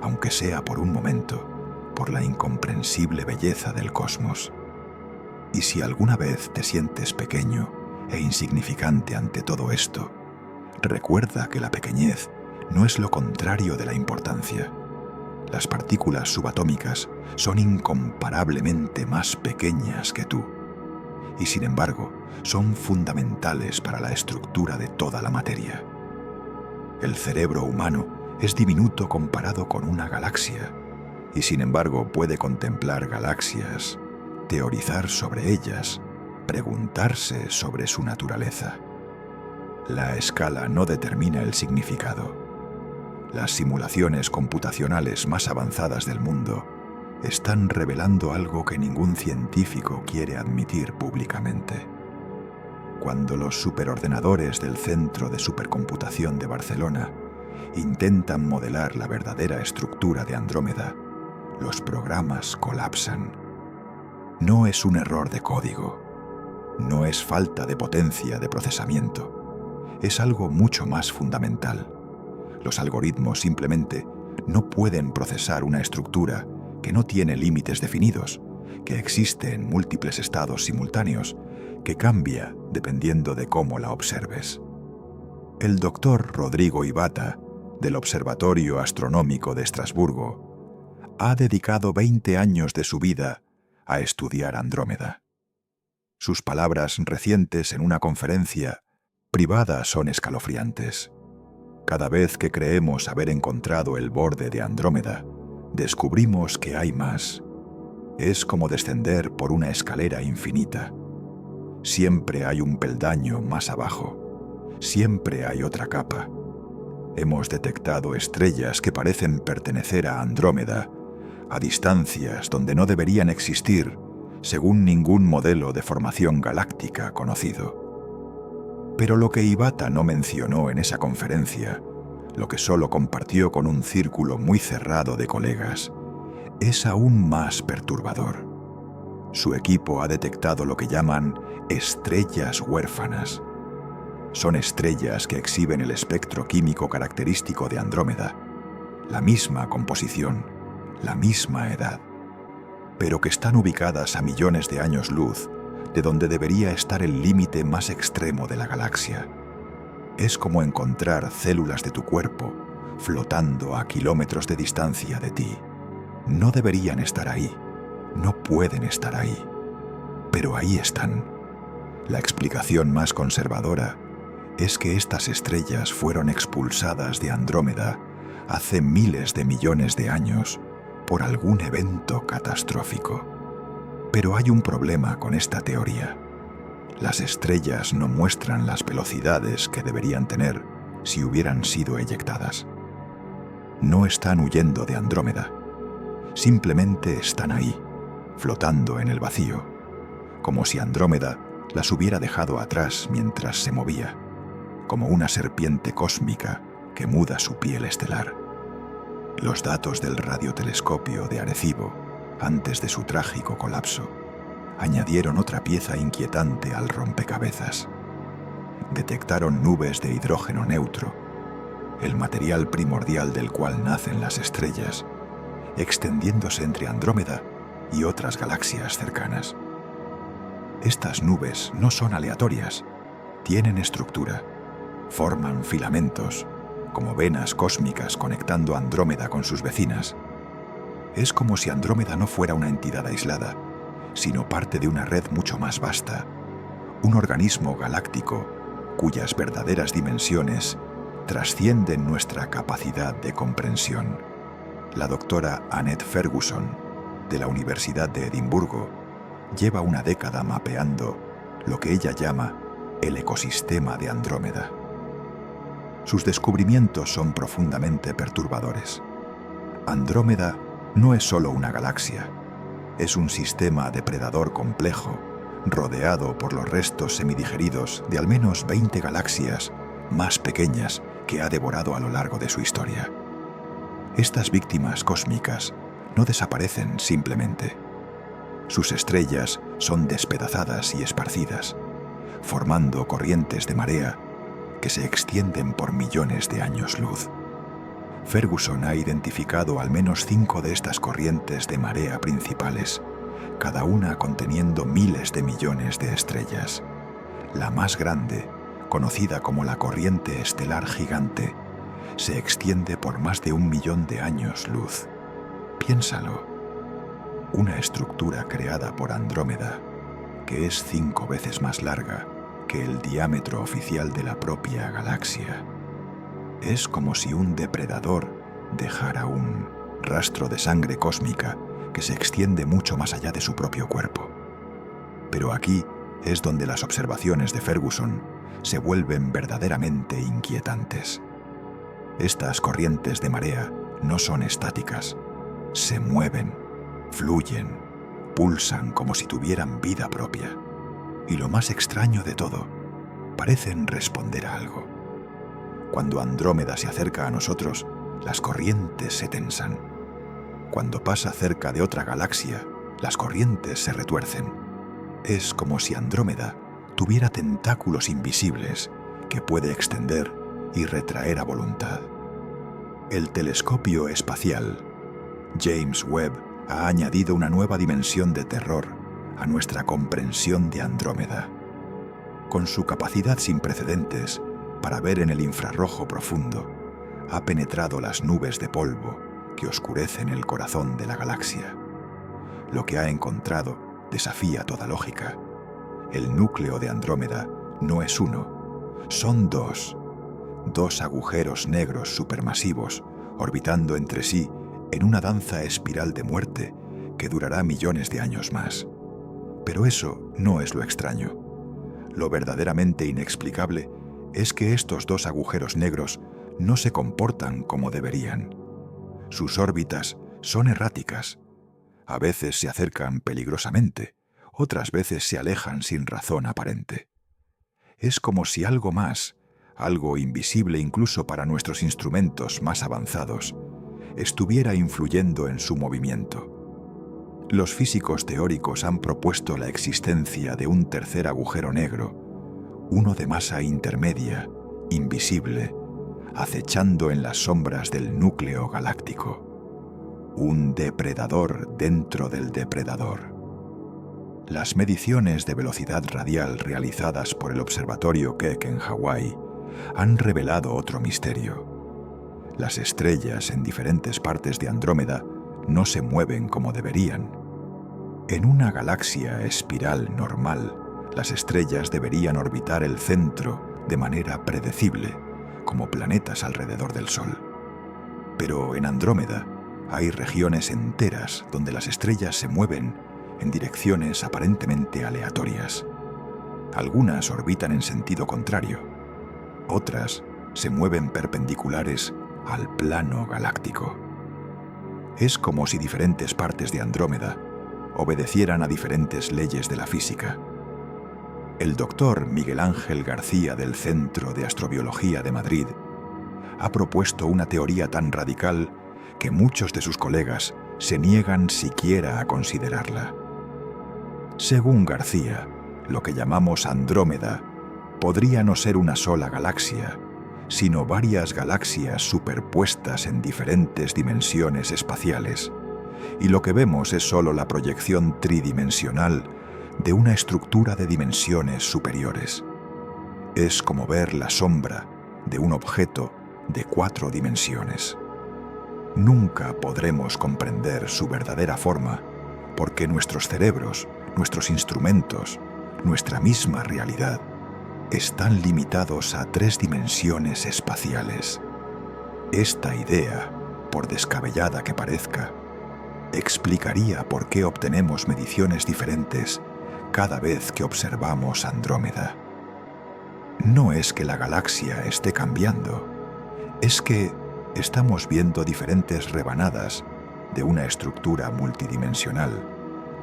Speaker 1: aunque sea por un momento, por la incomprensible belleza del cosmos. Y si alguna vez te sientes pequeño e insignificante ante todo esto, recuerda que la pequeñez no es lo contrario de la importancia. Las partículas subatómicas son incomparablemente más pequeñas que tú, y sin embargo son fundamentales para la estructura de toda la materia. El cerebro humano es diminuto comparado con una galaxia, y sin embargo puede contemplar galaxias, teorizar sobre ellas, preguntarse sobre su naturaleza. La escala no determina el significado. Las simulaciones computacionales más avanzadas del mundo están revelando algo que ningún científico quiere admitir públicamente. Cuando los superordenadores del Centro de Supercomputación de Barcelona intentan modelar la verdadera estructura de Andrómeda, los programas colapsan. No es un error de código, no es falta de potencia de procesamiento, es algo mucho más fundamental. Los algoritmos simplemente no pueden procesar una estructura que no tiene límites definidos, que existe en múltiples estados simultáneos, que cambia dependiendo de cómo la observes. El doctor Rodrigo Ibata, del Observatorio Astronómico de Estrasburgo, ha dedicado 20 años de su vida a estudiar Andrómeda. Sus palabras recientes en una conferencia privada son escalofriantes. Cada vez que creemos haber encontrado el borde de Andrómeda, descubrimos que hay más. Es como descender por una escalera infinita. Siempre hay un peldaño más abajo. Siempre hay otra capa. Hemos detectado estrellas que parecen pertenecer a Andrómeda, a distancias donde no deberían existir, según ningún modelo de formación galáctica conocido. Pero lo que Ibata no mencionó en esa conferencia, lo que solo compartió con un círculo muy cerrado de colegas, es aún más perturbador. Su equipo ha detectado lo que llaman estrellas huérfanas. Son estrellas que exhiben el espectro químico característico de Andrómeda, la misma composición, la misma edad, pero que están ubicadas a millones de años luz de donde debería estar el límite más extremo de la galaxia. Es como encontrar células de tu cuerpo flotando a kilómetros de distancia de ti. No deberían estar ahí, no pueden estar ahí, pero ahí están. La explicación más conservadora es que estas estrellas fueron expulsadas de Andrómeda hace miles de millones de años por algún evento catastrófico. Pero hay un problema con esta teoría. Las estrellas no muestran las velocidades que deberían tener si hubieran sido eyectadas. No están huyendo de Andrómeda. Simplemente están ahí, flotando en el vacío, como si Andrómeda las hubiera dejado atrás mientras se movía, como una serpiente cósmica que muda su piel estelar. Los datos del radiotelescopio de Arecibo, antes de su trágico colapso, añadieron otra pieza inquietante al rompecabezas. Detectaron nubes de hidrógeno neutro, el material primordial del cual nacen las estrellas, extendiéndose entre Andrómeda y otras galaxias cercanas. Estas nubes no son aleatorias, tienen estructura, forman filamentos, como venas cósmicas conectando Andrómeda con sus vecinas. Es como si Andrómeda no fuera una entidad aislada, sino parte de una red mucho más vasta, un organismo galáctico cuyas verdaderas dimensiones trascienden nuestra capacidad de comprensión. La doctora Annette Ferguson, de la Universidad de Edimburgo, lleva una década mapeando lo que ella llama el ecosistema de Andrómeda. Sus descubrimientos son profundamente perturbadores. Andrómeda no es solo una galaxia, es un sistema depredador complejo, rodeado por los restos semidigeridos de al menos 20 galaxias más pequeñas que ha devorado a lo largo de su historia. Estas víctimas cósmicas no desaparecen simplemente. Sus estrellas son despedazadas y esparcidas, formando corrientes de marea que se extienden por millones de años luz. Ferguson ha identificado al menos 5 de estas corrientes de marea principales, cada una conteniendo miles de millones de estrellas. La más grande, conocida como la corriente estelar gigante, se extiende por más de 1 millón de años luz. Piénsalo. Una estructura creada por Andrómeda, que es 5 veces más larga que el diámetro oficial de la propia galaxia. Es como si un depredador dejara un rastro de sangre cósmica que se extiende mucho más allá de su propio cuerpo. Pero aquí es donde las observaciones de Ferguson se vuelven verdaderamente inquietantes. Estas corrientes de marea no son estáticas, se mueven, fluyen, pulsan como si tuvieran vida propia. Y lo más extraño de todo, parecen responder a algo. Cuando Andrómeda se acerca a nosotros, las corrientes se tensan. Cuando pasa cerca de otra galaxia, las corrientes se retuercen. Es como si Andrómeda tuviera tentáculos invisibles que puede extender y retraer a voluntad. El telescopio espacial James Webb ha añadido una nueva dimensión de terror a nuestra comprensión de Andrómeda. Con su capacidad sin precedentes para ver en el infrarrojo profundo, ha penetrado las nubes de polvo que oscurecen el corazón de la galaxia. Lo que ha encontrado desafía toda lógica. El núcleo de Andrómeda no es uno, son dos agujeros negros supermasivos orbitando entre sí en una danza espiral de muerte que durará millones de años más. Pero eso no es lo extraño. Lo verdaderamente inexplicable es que estos dos agujeros negros no se comportan como deberían. Sus órbitas son erráticas. A veces se acercan peligrosamente, otras veces se alejan sin razón aparente. Es como si algo más, algo invisible incluso para nuestros instrumentos más avanzados, estuviera influyendo en su movimiento. Los físicos teóricos han propuesto la existencia de un tercer agujero negro, uno de masa intermedia, invisible, acechando en las sombras del núcleo galáctico. Un depredador dentro del depredador. Las mediciones de velocidad radial realizadas por el Observatorio Keck en Hawái han revelado otro misterio. Las estrellas en diferentes partes de Andrómeda no se mueven como deberían. En una galaxia espiral normal, las estrellas deberían orbitar el centro de manera predecible, como planetas alrededor del Sol. Pero en Andrómeda hay regiones enteras donde las estrellas se mueven en direcciones aparentemente aleatorias. Algunas orbitan en sentido contrario, otras se mueven perpendiculares al plano galáctico. Es como si diferentes partes de Andrómeda obedecieran a diferentes leyes de la física. El doctor Miguel Ángel García del Centro de Astrobiología de Madrid ha propuesto una teoría tan radical que muchos de sus colegas se niegan siquiera a considerarla. Según García, lo que llamamos Andrómeda podría no ser una sola galaxia, sino varias galaxias superpuestas en diferentes dimensiones espaciales, y lo que vemos es solo la proyección tridimensional de una estructura de dimensiones superiores. Es como ver la sombra de un objeto de 4 dimensiones. Nunca podremos comprender su verdadera forma, porque nuestros cerebros, nuestros instrumentos, nuestra misma realidad, están limitados a 3 dimensiones espaciales. Esta idea, por descabellada que parezca, explicaría por qué obtenemos mediciones diferentes cada vez que observamos Andrómeda. No es que la galaxia esté cambiando, es que estamos viendo diferentes rebanadas de una estructura multidimensional,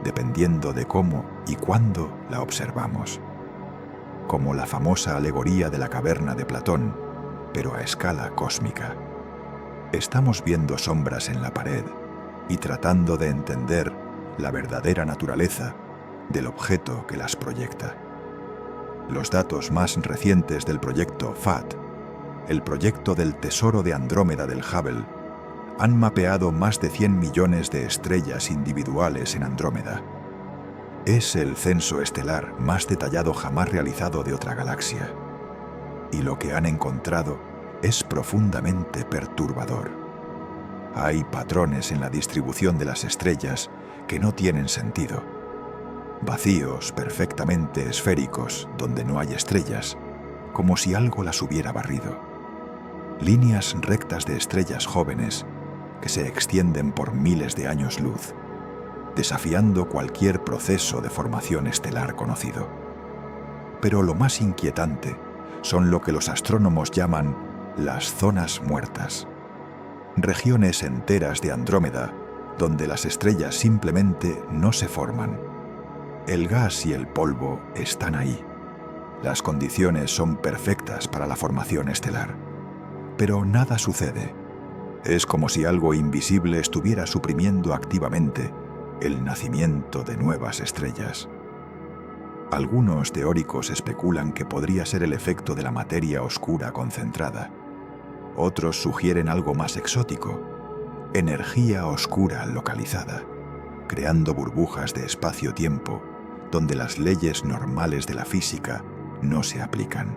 Speaker 1: dependiendo de cómo y cuándo la observamos. Como la famosa alegoría de la caverna de Platón, pero a escala cósmica. Estamos viendo sombras en la pared y tratando de entender la verdadera naturaleza del objeto que las proyecta. Los datos más recientes del proyecto FAT, el proyecto del Tesoro de Andrómeda del Hubble, han mapeado más de 100 millones de estrellas individuales en Andrómeda. Es el censo estelar más detallado jamás realizado de otra galaxia. Y lo que han encontrado es profundamente perturbador. Hay patrones en la distribución de las estrellas que no tienen sentido. Vacíos perfectamente esféricos donde no hay estrellas, como si algo las hubiera barrido. Líneas rectas de estrellas jóvenes que se extienden por miles de años luz, desafiando cualquier proceso de formación estelar conocido. Pero lo más inquietante son lo que los astrónomos llaman las zonas muertas, regiones enteras de Andrómeda donde las estrellas simplemente no se forman. El gas y el polvo están ahí. Las condiciones son perfectas para la formación estelar, pero nada sucede. Es como si algo invisible estuviera suprimiendo activamente el nacimiento de nuevas estrellas. Algunos teóricos especulan que podría ser el efecto de la materia oscura concentrada. Otros sugieren algo más exótico: energía oscura localizada, creando burbujas de espacio-tiempo donde las leyes normales de la física no se aplican.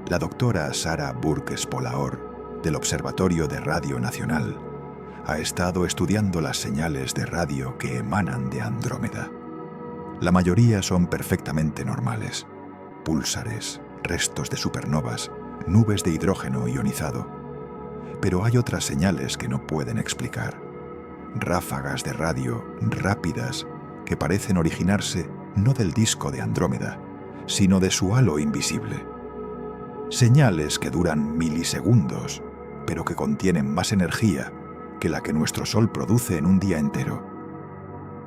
Speaker 1: La doctora Sarah Burke-Spolaor, del Observatorio de Radio Nacional, ha estado estudiando las señales de radio que emanan de Andrómeda. La mayoría son perfectamente normales: púlsares, restos de supernovas, nubes de hidrógeno ionizado. Pero hay otras señales que no pueden explicar. Ráfagas de radio rápidas que parecen originarse no del disco de Andrómeda, sino de su halo invisible. Señales que duran milisegundos, pero que contienen más energía que la que nuestro Sol produce en un día entero.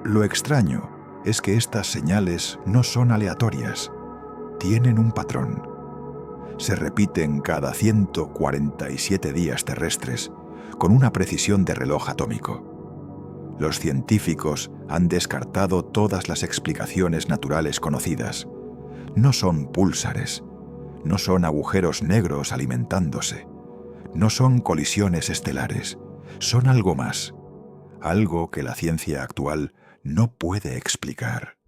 Speaker 1: Lo extraño es que estas señales no son aleatorias, tienen un patrón. Se repiten cada 147 días terrestres con una precisión de reloj atómico. Los científicos han descartado todas las explicaciones naturales conocidas. No son púlsares, no son agujeros negros alimentándose, no son colisiones estelares, son algo más, algo que la ciencia actual no puede explicar.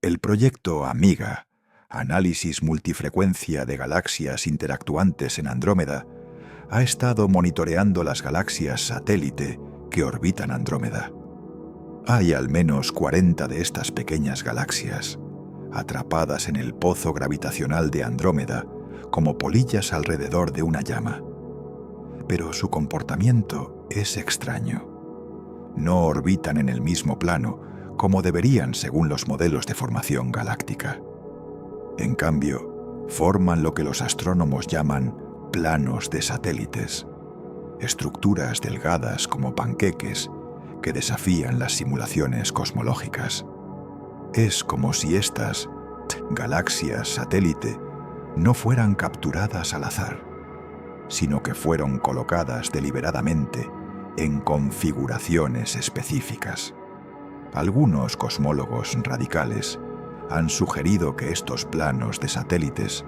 Speaker 1: El proyecto AMIGA, Análisis Multifrecuencia de Galaxias Interactuantes en Andrómeda, ha estado monitoreando las galaxias satélite que orbitan Andrómeda. Hay al menos 40 de estas pequeñas galaxias, atrapadas en el pozo gravitacional de Andrómeda como polillas alrededor de una llama. Pero su comportamiento es extraño. No orbitan en el mismo plano como deberían según los modelos de formación galáctica. En cambio, forman lo que los astrónomos llaman planos de satélites, estructuras delgadas como panqueques que desafían las simulaciones cosmológicas. Es como si estas galaxias satélite no fueran capturadas al azar, sino que fueron colocadas deliberadamente en configuraciones específicas. Algunos cosmólogos radicales han sugerido que estos planos de satélites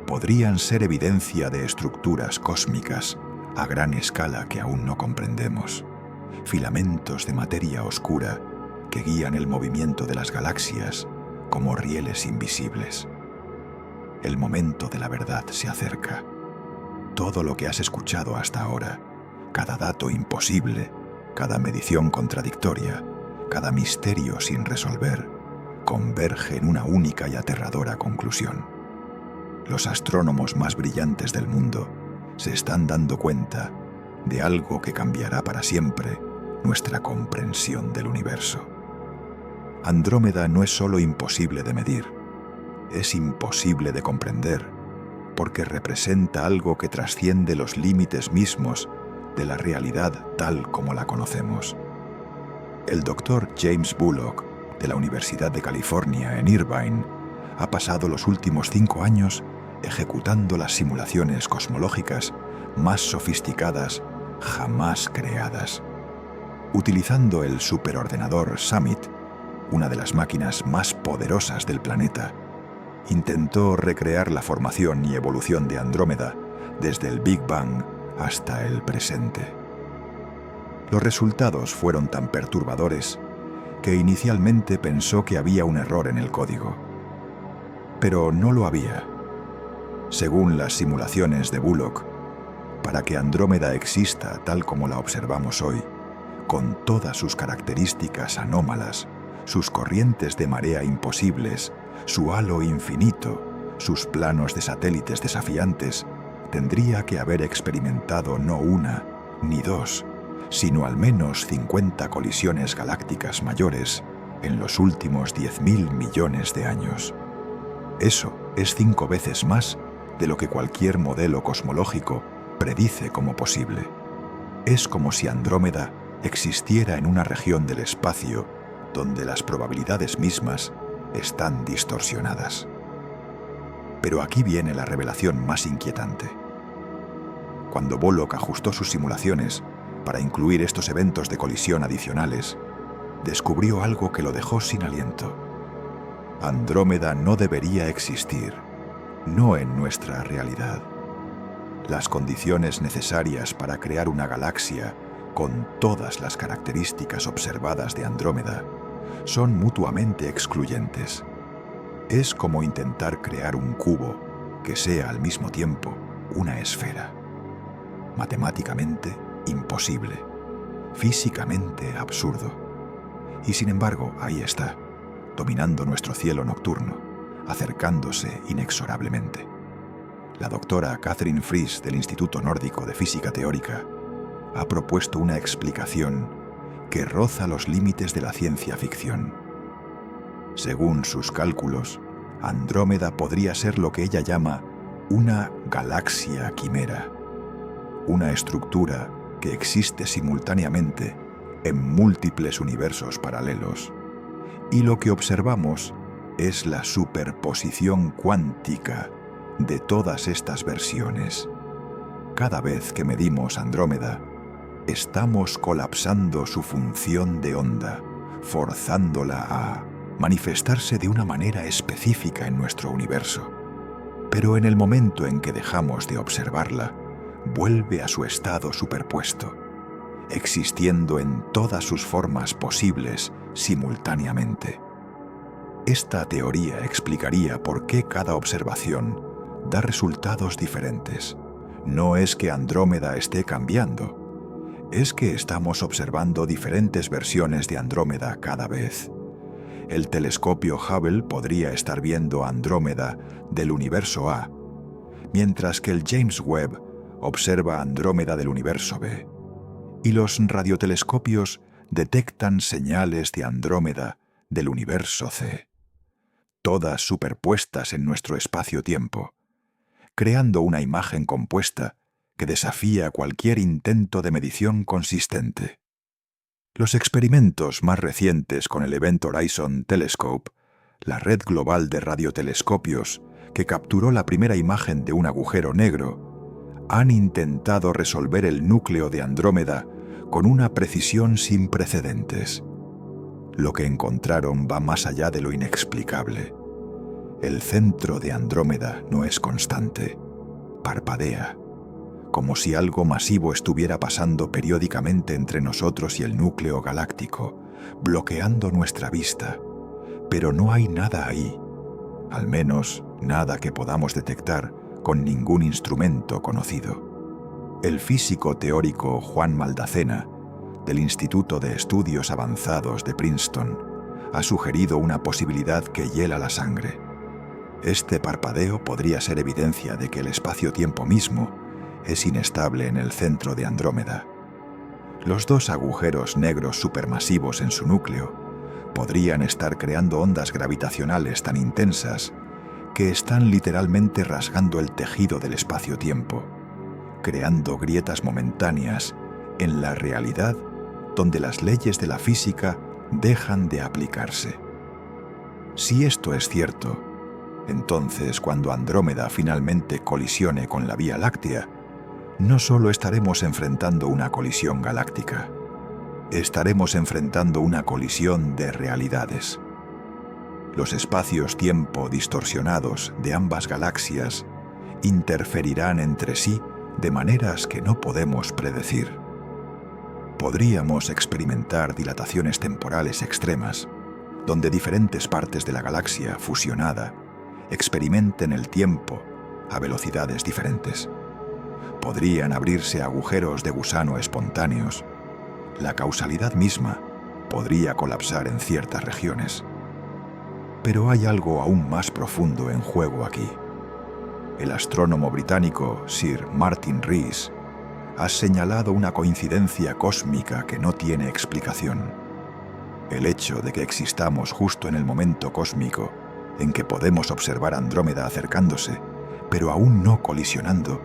Speaker 1: podrían ser evidencia de estructuras cósmicas a gran escala que aún no comprendemos, filamentos de materia oscura que guían el movimiento de las galaxias como rieles invisibles. El momento de la verdad se acerca. Todo lo que has escuchado hasta ahora, cada dato imposible, cada medición contradictoria, cada misterio sin resolver, converge en una única y aterradora conclusión. Los astrónomos más brillantes del mundo se están dando cuenta de algo que cambiará para siempre nuestra comprensión del universo. Andrómeda no es solo imposible de medir, es imposible de comprender, porque representa algo que trasciende los límites mismos de la realidad tal como la conocemos. El doctor James Bullock, de la Universidad de California en Irvine, ha pasado los últimos 5 años ejecutando las simulaciones cosmológicas más sofisticadas jamás creadas. Utilizando el superordenador Summit, una de las máquinas más poderosas del planeta, intentó recrear la formación y evolución de Andrómeda desde el Big Bang hasta el presente. Los resultados fueron tan perturbadores que inicialmente pensó que había un error en el código. Pero no lo había. Según las simulaciones de Bullock, para que Andrómeda exista tal como la observamos hoy, con todas sus características anómalas, sus corrientes de marea imposibles, su halo infinito, sus planos de satélites desafiantes, tendría que haber experimentado no una, ni 2, sino al menos 50 colisiones galácticas mayores en los últimos 10.000 millones de años. Eso es 5 veces más de lo que cualquier modelo cosmológico predice como posible. Es como si Andrómeda existiera en una región del espacio donde las probabilidades mismas están distorsionadas. Pero aquí viene la revelación más inquietante. Cuando Bullock ajustó sus simulaciones para incluir estos eventos de colisión adicionales, descubrió algo que lo dejó sin aliento. Andrómeda no debería existir, no en nuestra realidad. Las condiciones necesarias para crear una galaxia con todas las características observadas de Andrómeda son mutuamente excluyentes. Es como intentar crear un cubo que sea al mismo tiempo una esfera. Matemáticamente imposible, físicamente absurdo. Y sin embargo, ahí está, dominando nuestro cielo nocturno, acercándose inexorablemente. La doctora Catherine Fries del Instituto Nórdico de Física Teórica ha propuesto una explicación que roza los límites de la ciencia ficción. Según sus cálculos, Andrómeda podría ser lo que ella llama una galaxia quimera, una estructura que existe simultáneamente en múltiples universos paralelos, y lo que observamos es la superposición cuántica de todas estas versiones. Cada vez que medimos Andrómeda, estamos colapsando su función de onda, forzándola a manifestarse de una manera específica en nuestro universo. Pero en el momento en que dejamos de observarla, vuelve a su estado superpuesto, existiendo en todas sus formas posibles simultáneamente. Esta teoría explicaría por qué cada observación da resultados diferentes. No es que Andrómeda esté cambiando, es que estamos observando diferentes versiones de Andrómeda cada vez. El telescopio Hubble podría estar viendo Andrómeda del universo A, mientras que el James Webb observa Andrómeda del universo B. Y los radiotelescopios detectan señales de Andrómeda del universo C, todas superpuestas en nuestro espacio-tiempo, creando una imagen compuesta que desafía cualquier intento de medición consistente. Los experimentos más recientes con el Event Horizon Telescope, la red global de radiotelescopios que capturó la primera imagen de un agujero negro, han intentado resolver el núcleo de Andrómeda con una precisión sin precedentes. Lo que encontraron va más allá de lo inexplicable. El centro de Andrómeda no es constante, parpadea, como si algo masivo estuviera pasando periódicamente entre nosotros y el núcleo galáctico, bloqueando nuestra vista. Pero no hay nada ahí, al menos nada que podamos detectar con ningún instrumento conocido. El físico teórico Juan Maldacena, del Instituto de Estudios Avanzados de Princeton, ha sugerido una posibilidad que hiela la sangre. Este parpadeo podría ser evidencia de que el espacio-tiempo mismo es inestable en el centro de Andrómeda. Los dos agujeros negros supermasivos en su núcleo podrían estar creando ondas gravitacionales tan intensas que están literalmente rasgando el tejido del espacio-tiempo, creando grietas momentáneas en la realidad donde las leyes de la física dejan de aplicarse. Si esto es cierto, entonces cuando Andrómeda finalmente colisione con la Vía Láctea, no solo estaremos enfrentando una colisión galáctica, estaremos enfrentando una colisión de realidades. Los espacios-tiempo distorsionados de ambas galaxias interferirán entre sí de maneras que no podemos predecir. Podríamos experimentar dilataciones temporales extremas, donde diferentes partes de la galaxia fusionada experimenten el tiempo a velocidades diferentes. Podrían abrirse agujeros de gusano espontáneos. La causalidad misma podría colapsar en ciertas regiones. Pero hay algo aún más profundo en juego aquí. El astrónomo británico Sir Martin Rees has señalado una coincidencia cósmica que no tiene explicación. El hecho de que existamos justo en el momento cósmico en que podemos observar Andrómeda acercándose, pero aún no colisionando,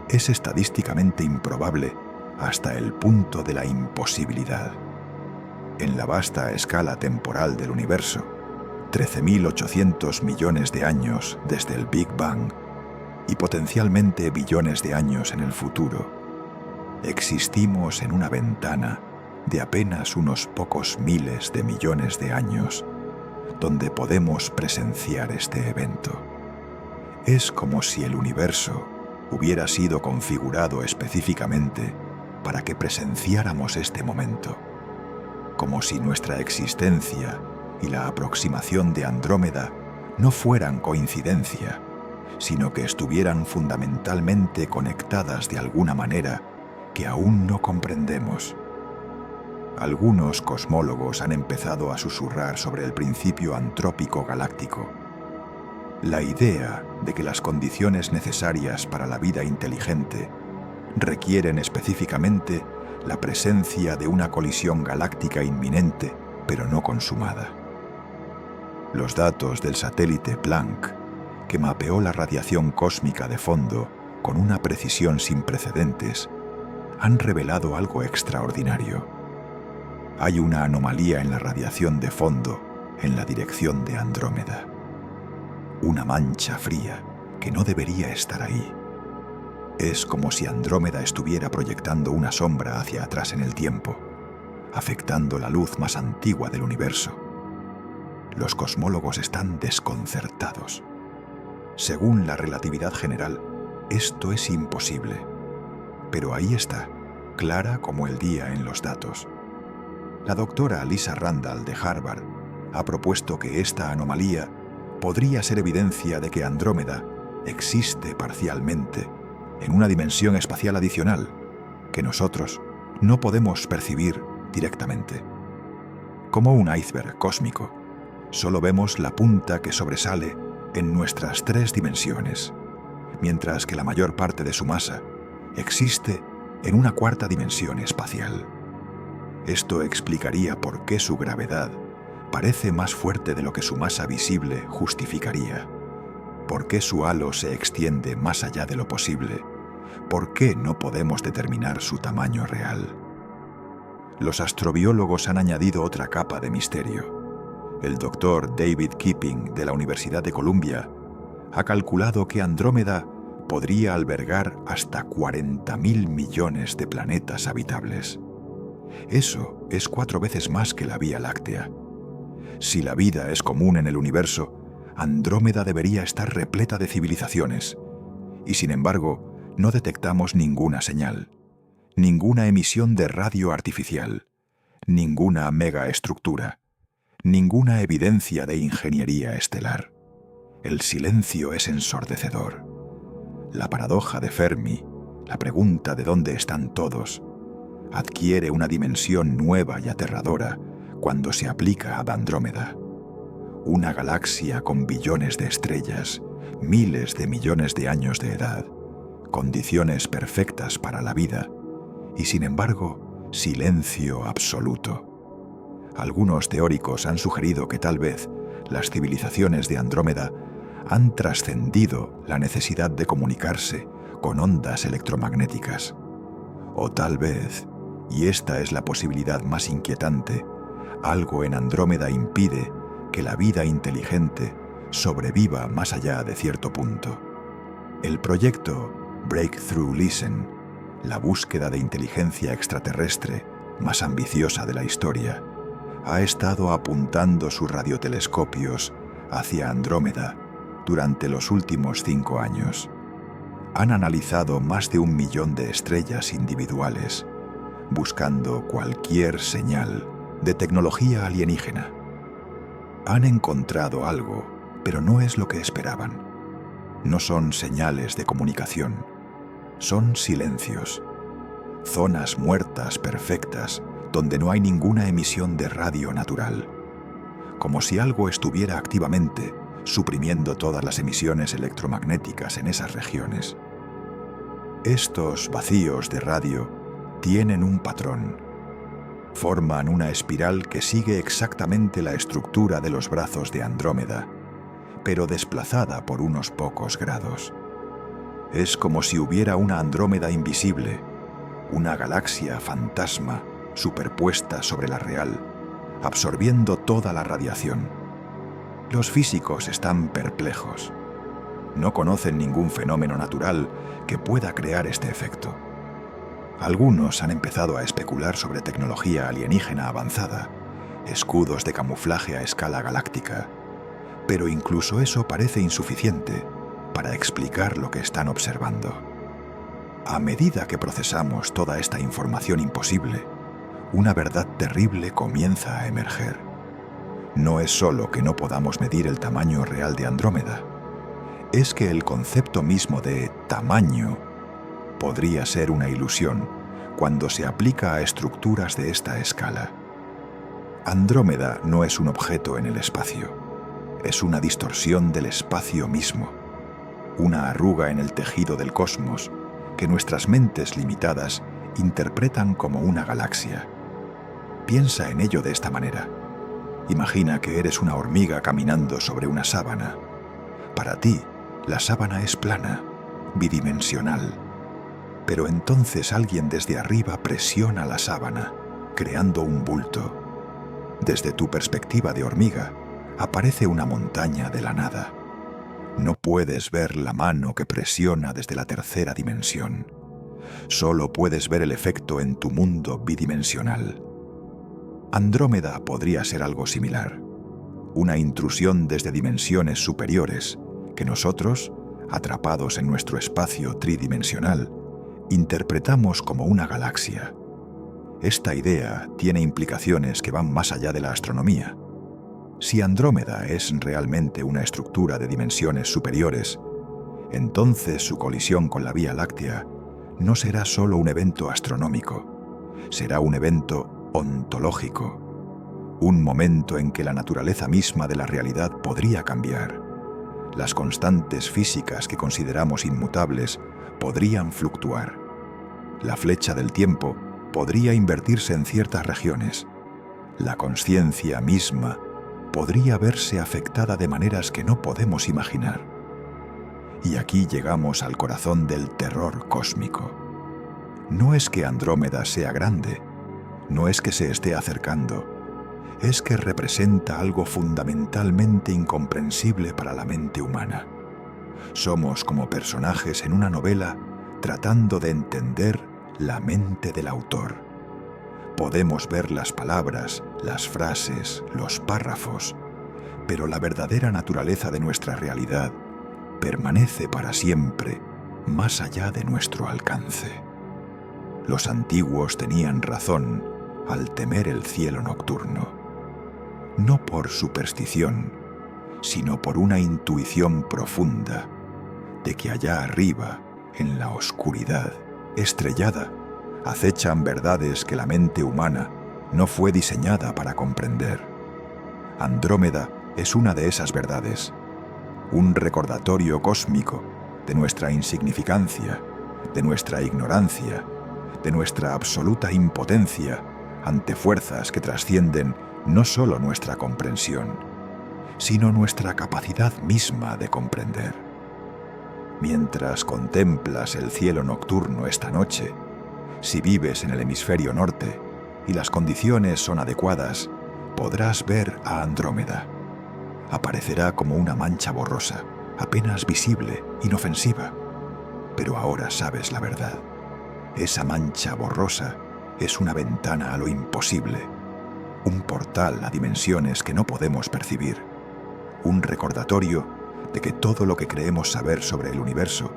Speaker 1: es estadísticamente improbable hasta el punto de la imposibilidad. En la vasta escala temporal del universo, 13.800 millones de años desde el Big Bang y potencialmente billones de años en el futuro, existimos en una ventana de apenas unos pocos miles de millones de años donde podemos presenciar este evento. Es como si el universo hubiera sido configurado específicamente para que presenciáramos este momento, como si nuestra existencia y la aproximación de Andrómeda no fueran coincidencia, sino que estuvieran fundamentalmente conectadas de alguna manera que aún no comprendemos. Algunos cosmólogos han empezado a susurrar sobre el principio antrópico galáctico, la idea de que las condiciones necesarias para la vida inteligente requieren específicamente la presencia de una colisión galáctica inminente, pero no consumada. Los datos del satélite Planck, que mapeó la radiación cósmica de fondo con una precisión sin precedentes, han revelado algo extraordinario. Hay una anomalía en la radiación de fondo en la dirección de Andrómeda. Una mancha fría que no debería estar ahí. Es como si Andrómeda estuviera proyectando una sombra hacia atrás en el tiempo, afectando la luz más antigua del universo. Los cosmólogos están desconcertados. Según la relatividad general, esto es imposible. Pero ahí está, clara como el día en los datos. La doctora Lisa Randall de Harvard ha propuesto que esta anomalía podría ser evidencia de que Andrómeda existe parcialmente en una dimensión espacial adicional que nosotros no podemos percibir directamente. Como un iceberg cósmico, solo vemos la punta que sobresale en nuestras 3 dimensiones, mientras que la mayor parte de su masa existe en una 4ª dimensión espacial. Esto explicaría por qué su gravedad parece más fuerte de lo que su masa visible justificaría, por qué su halo se extiende más allá de lo posible, por qué no podemos determinar su tamaño real. Los astrobiólogos han añadido otra capa de misterio. El doctor David Kipping de la Universidad de Columbia ha calculado que Andrómeda podría albergar hasta 40.000 millones de planetas habitables. Eso es 4 veces más que la Vía Láctea. Si la vida es común en el universo, Andrómeda debería estar repleta de civilizaciones, y sin embargo, no detectamos ninguna señal, ninguna emisión de radio artificial, ninguna megaestructura, ninguna evidencia de ingeniería estelar. El silencio es ensordecedor. La paradoja de Fermi, la pregunta de dónde están todos, adquiere una dimensión nueva y aterradora cuando se aplica a Andrómeda. Una galaxia con billones de estrellas, miles de millones de años de edad, condiciones perfectas para la vida, y sin embargo, silencio absoluto. Algunos teóricos han sugerido que tal vez las civilizaciones de Andrómeda han trascendido la necesidad de comunicarse con ondas electromagnéticas. O tal vez, y esta es la posibilidad más inquietante, algo en Andrómeda impide que la vida inteligente sobreviva más allá de cierto punto. El proyecto Breakthrough Listen, la búsqueda de inteligencia extraterrestre más ambiciosa de la historia, ha estado apuntando sus radiotelescopios hacia Andrómeda durante los últimos 5 años. Han analizado más de 1 millón de estrellas individuales, buscando cualquier señal de tecnología alienígena. Han encontrado algo, pero no es lo que esperaban. No son señales de comunicación, son silencios, zonas muertas perfectas donde no hay ninguna emisión de radio natural, como si algo estuviera activamente suprimiendo todas las emisiones electromagnéticas en esas regiones. Estos vacíos de radio tienen un patrón. Forman una espiral que sigue exactamente la estructura de los brazos de Andrómeda, pero desplazada por unos pocos grados. Es como si hubiera una Andrómeda invisible, una galaxia fantasma superpuesta sobre la real, absorbiendo toda la radiación. Los físicos están perplejos. No conocen ningún fenómeno natural que pueda crear este efecto. Algunos han empezado a especular sobre tecnología alienígena avanzada, escudos de camuflaje a escala galáctica, pero incluso eso parece insuficiente para explicar lo que están observando. A medida que procesamos toda esta información imposible, una verdad terrible comienza a emerger. No es solo que no podamos medir el tamaño real de Andrómeda, es que el concepto mismo de tamaño podría ser una ilusión cuando se aplica a estructuras de esta escala. Andrómeda no es un objeto en el espacio, es una distorsión del espacio mismo, una arruga en el tejido del cosmos que nuestras mentes limitadas interpretan como una galaxia. Piensa en ello de esta manera. Imagina que eres una hormiga caminando sobre una sábana. Para ti, la sábana es plana, bidimensional. Pero entonces alguien desde arriba presiona la sábana, creando un bulto. Desde tu perspectiva de hormiga, aparece una montaña de la nada. No puedes ver la mano que presiona desde la tercera dimensión. Solo puedes ver el efecto en tu mundo bidimensional. Andrómeda podría ser algo similar. Una intrusión desde dimensiones superiores que nosotros, atrapados en nuestro espacio tridimensional, interpretamos como una galaxia. Esta idea tiene implicaciones que van más allá de la astronomía. Si Andrómeda es realmente una estructura de dimensiones superiores, entonces su colisión con la Vía Láctea no será solo un evento astronómico, será un evento ontológico, un momento en que la naturaleza misma de la realidad podría cambiar. Las constantes físicas que consideramos inmutables podrían fluctuar. La flecha del tiempo podría invertirse en ciertas regiones. La conciencia misma podría verse afectada de maneras que no podemos imaginar. Y aquí llegamos al corazón del terror cósmico. No es que Andrómeda sea grande, no es que se esté acercando, es que representa algo fundamentalmente incomprensible para la mente humana. Somos como personajes en una novela tratando de entender la mente del autor. Podemos ver las palabras, las frases, los párrafos, pero la verdadera naturaleza de nuestra realidad permanece para siempre más allá de nuestro alcance. Los antiguos tenían razón al temer el cielo nocturno. No por superstición, sino por una intuición profunda de que allá arriba, en la oscuridad estrellada, acechan verdades que la mente humana no fue diseñada para comprender. Andrómeda es una de esas verdades, un recordatorio cósmico de nuestra insignificancia, de nuestra ignorancia, de nuestra absoluta impotencia ante fuerzas que trascienden no solo nuestra comprensión, sino nuestra capacidad misma de comprender. Mientras contemplas el cielo nocturno esta noche, si vives en el hemisferio norte y las condiciones son adecuadas, podrás ver a Andrómeda. Aparecerá como una mancha borrosa, apenas visible, inofensiva. Pero ahora sabes la verdad. Esa mancha borrosa es una ventana a lo imposible, un portal a dimensiones que no podemos percibir, un recordatorio de que todo lo que creemos saber sobre el universo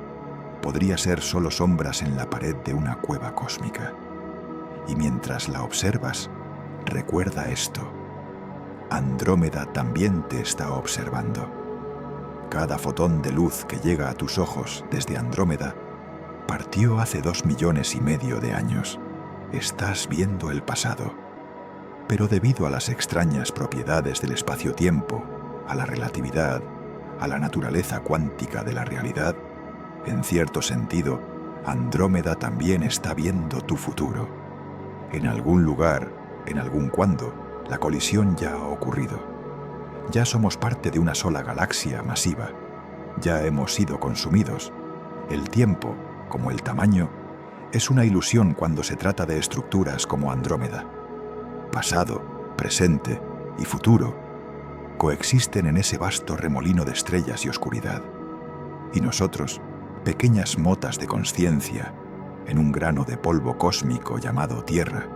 Speaker 1: podría ser solo sombras en la pared de una cueva cósmica. Y mientras la observas, recuerda esto: Andrómeda también te está observando. Cada fotón de luz que llega a tus ojos desde Andrómeda partió hace 2,5 millones de años. Estás viendo el pasado. Pero debido a las extrañas propiedades del espacio-tiempo, a la relatividad, a la naturaleza cuántica de la realidad, en cierto sentido, Andrómeda también está viendo tu futuro. En algún lugar, en algún cuándo, la colisión ya ha ocurrido. Ya somos parte de una sola galaxia masiva. Ya hemos sido consumidos. El tiempo, como el tamaño, es una ilusión cuando se trata de estructuras como Andrómeda. Pasado, presente y futuro coexisten en ese vasto remolino de estrellas y oscuridad. Y nosotros, pequeñas motas de consciencia, en un grano de polvo cósmico llamado Tierra,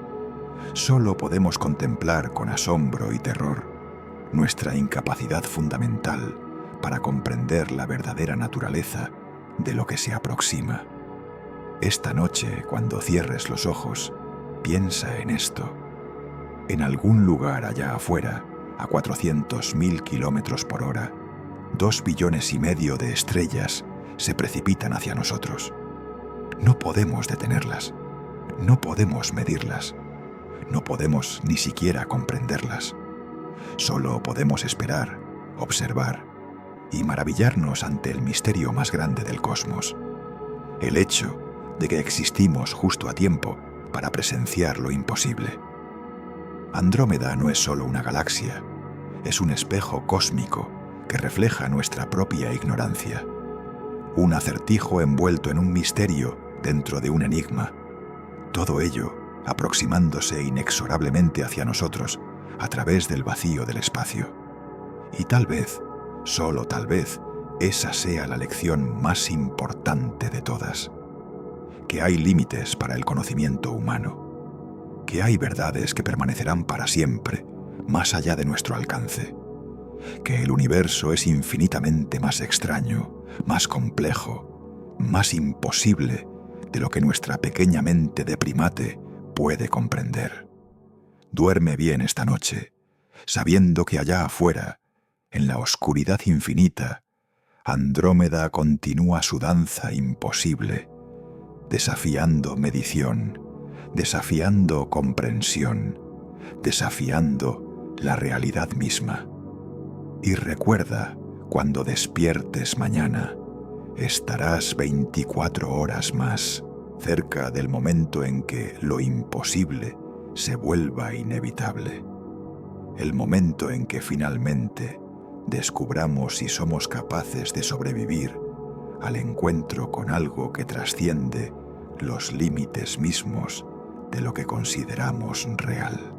Speaker 1: solo podemos contemplar con asombro y terror nuestra incapacidad fundamental para comprender la verdadera naturaleza de lo que se aproxima. Esta noche, cuando cierres los ojos, piensa en esto. En algún lugar allá afuera, a 400.000 kilómetros por hora, 2,5 billones de estrellas se precipitan hacia nosotros. No podemos detenerlas, no podemos medirlas, no podemos ni siquiera comprenderlas. Solo podemos esperar, observar y maravillarnos ante el misterio más grande del cosmos. El hecho de que existimos justo a tiempo para presenciar lo imposible. Andrómeda no es solo una galaxia, es un espejo cósmico que refleja nuestra propia ignorancia. Un acertijo envuelto en un misterio dentro de un enigma. Todo ello aproximándose inexorablemente hacia nosotros a través del vacío del espacio. Y tal vez, solo tal vez, esa sea la lección más importante de todas. Que hay límites para el conocimiento humano. Que hay verdades que permanecerán para siempre, más allá de nuestro alcance. Que el universo es infinitamente más extraño, más complejo, más imposible de lo que nuestra pequeña mente de primate puede comprender. Duerme bien esta noche, sabiendo que allá afuera, en la oscuridad infinita, Andrómeda continúa su danza imposible, desafiando medición, desafiando comprensión, desafiando la realidad misma. Y recuerda, cuando despiertes mañana, estarás 24 horas más cerca del momento en que lo imposible se vuelva inevitable. El momento en que finalmente descubramos si somos capaces de sobrevivir al encuentro con algo que trasciende los límites mismos de lo que consideramos real.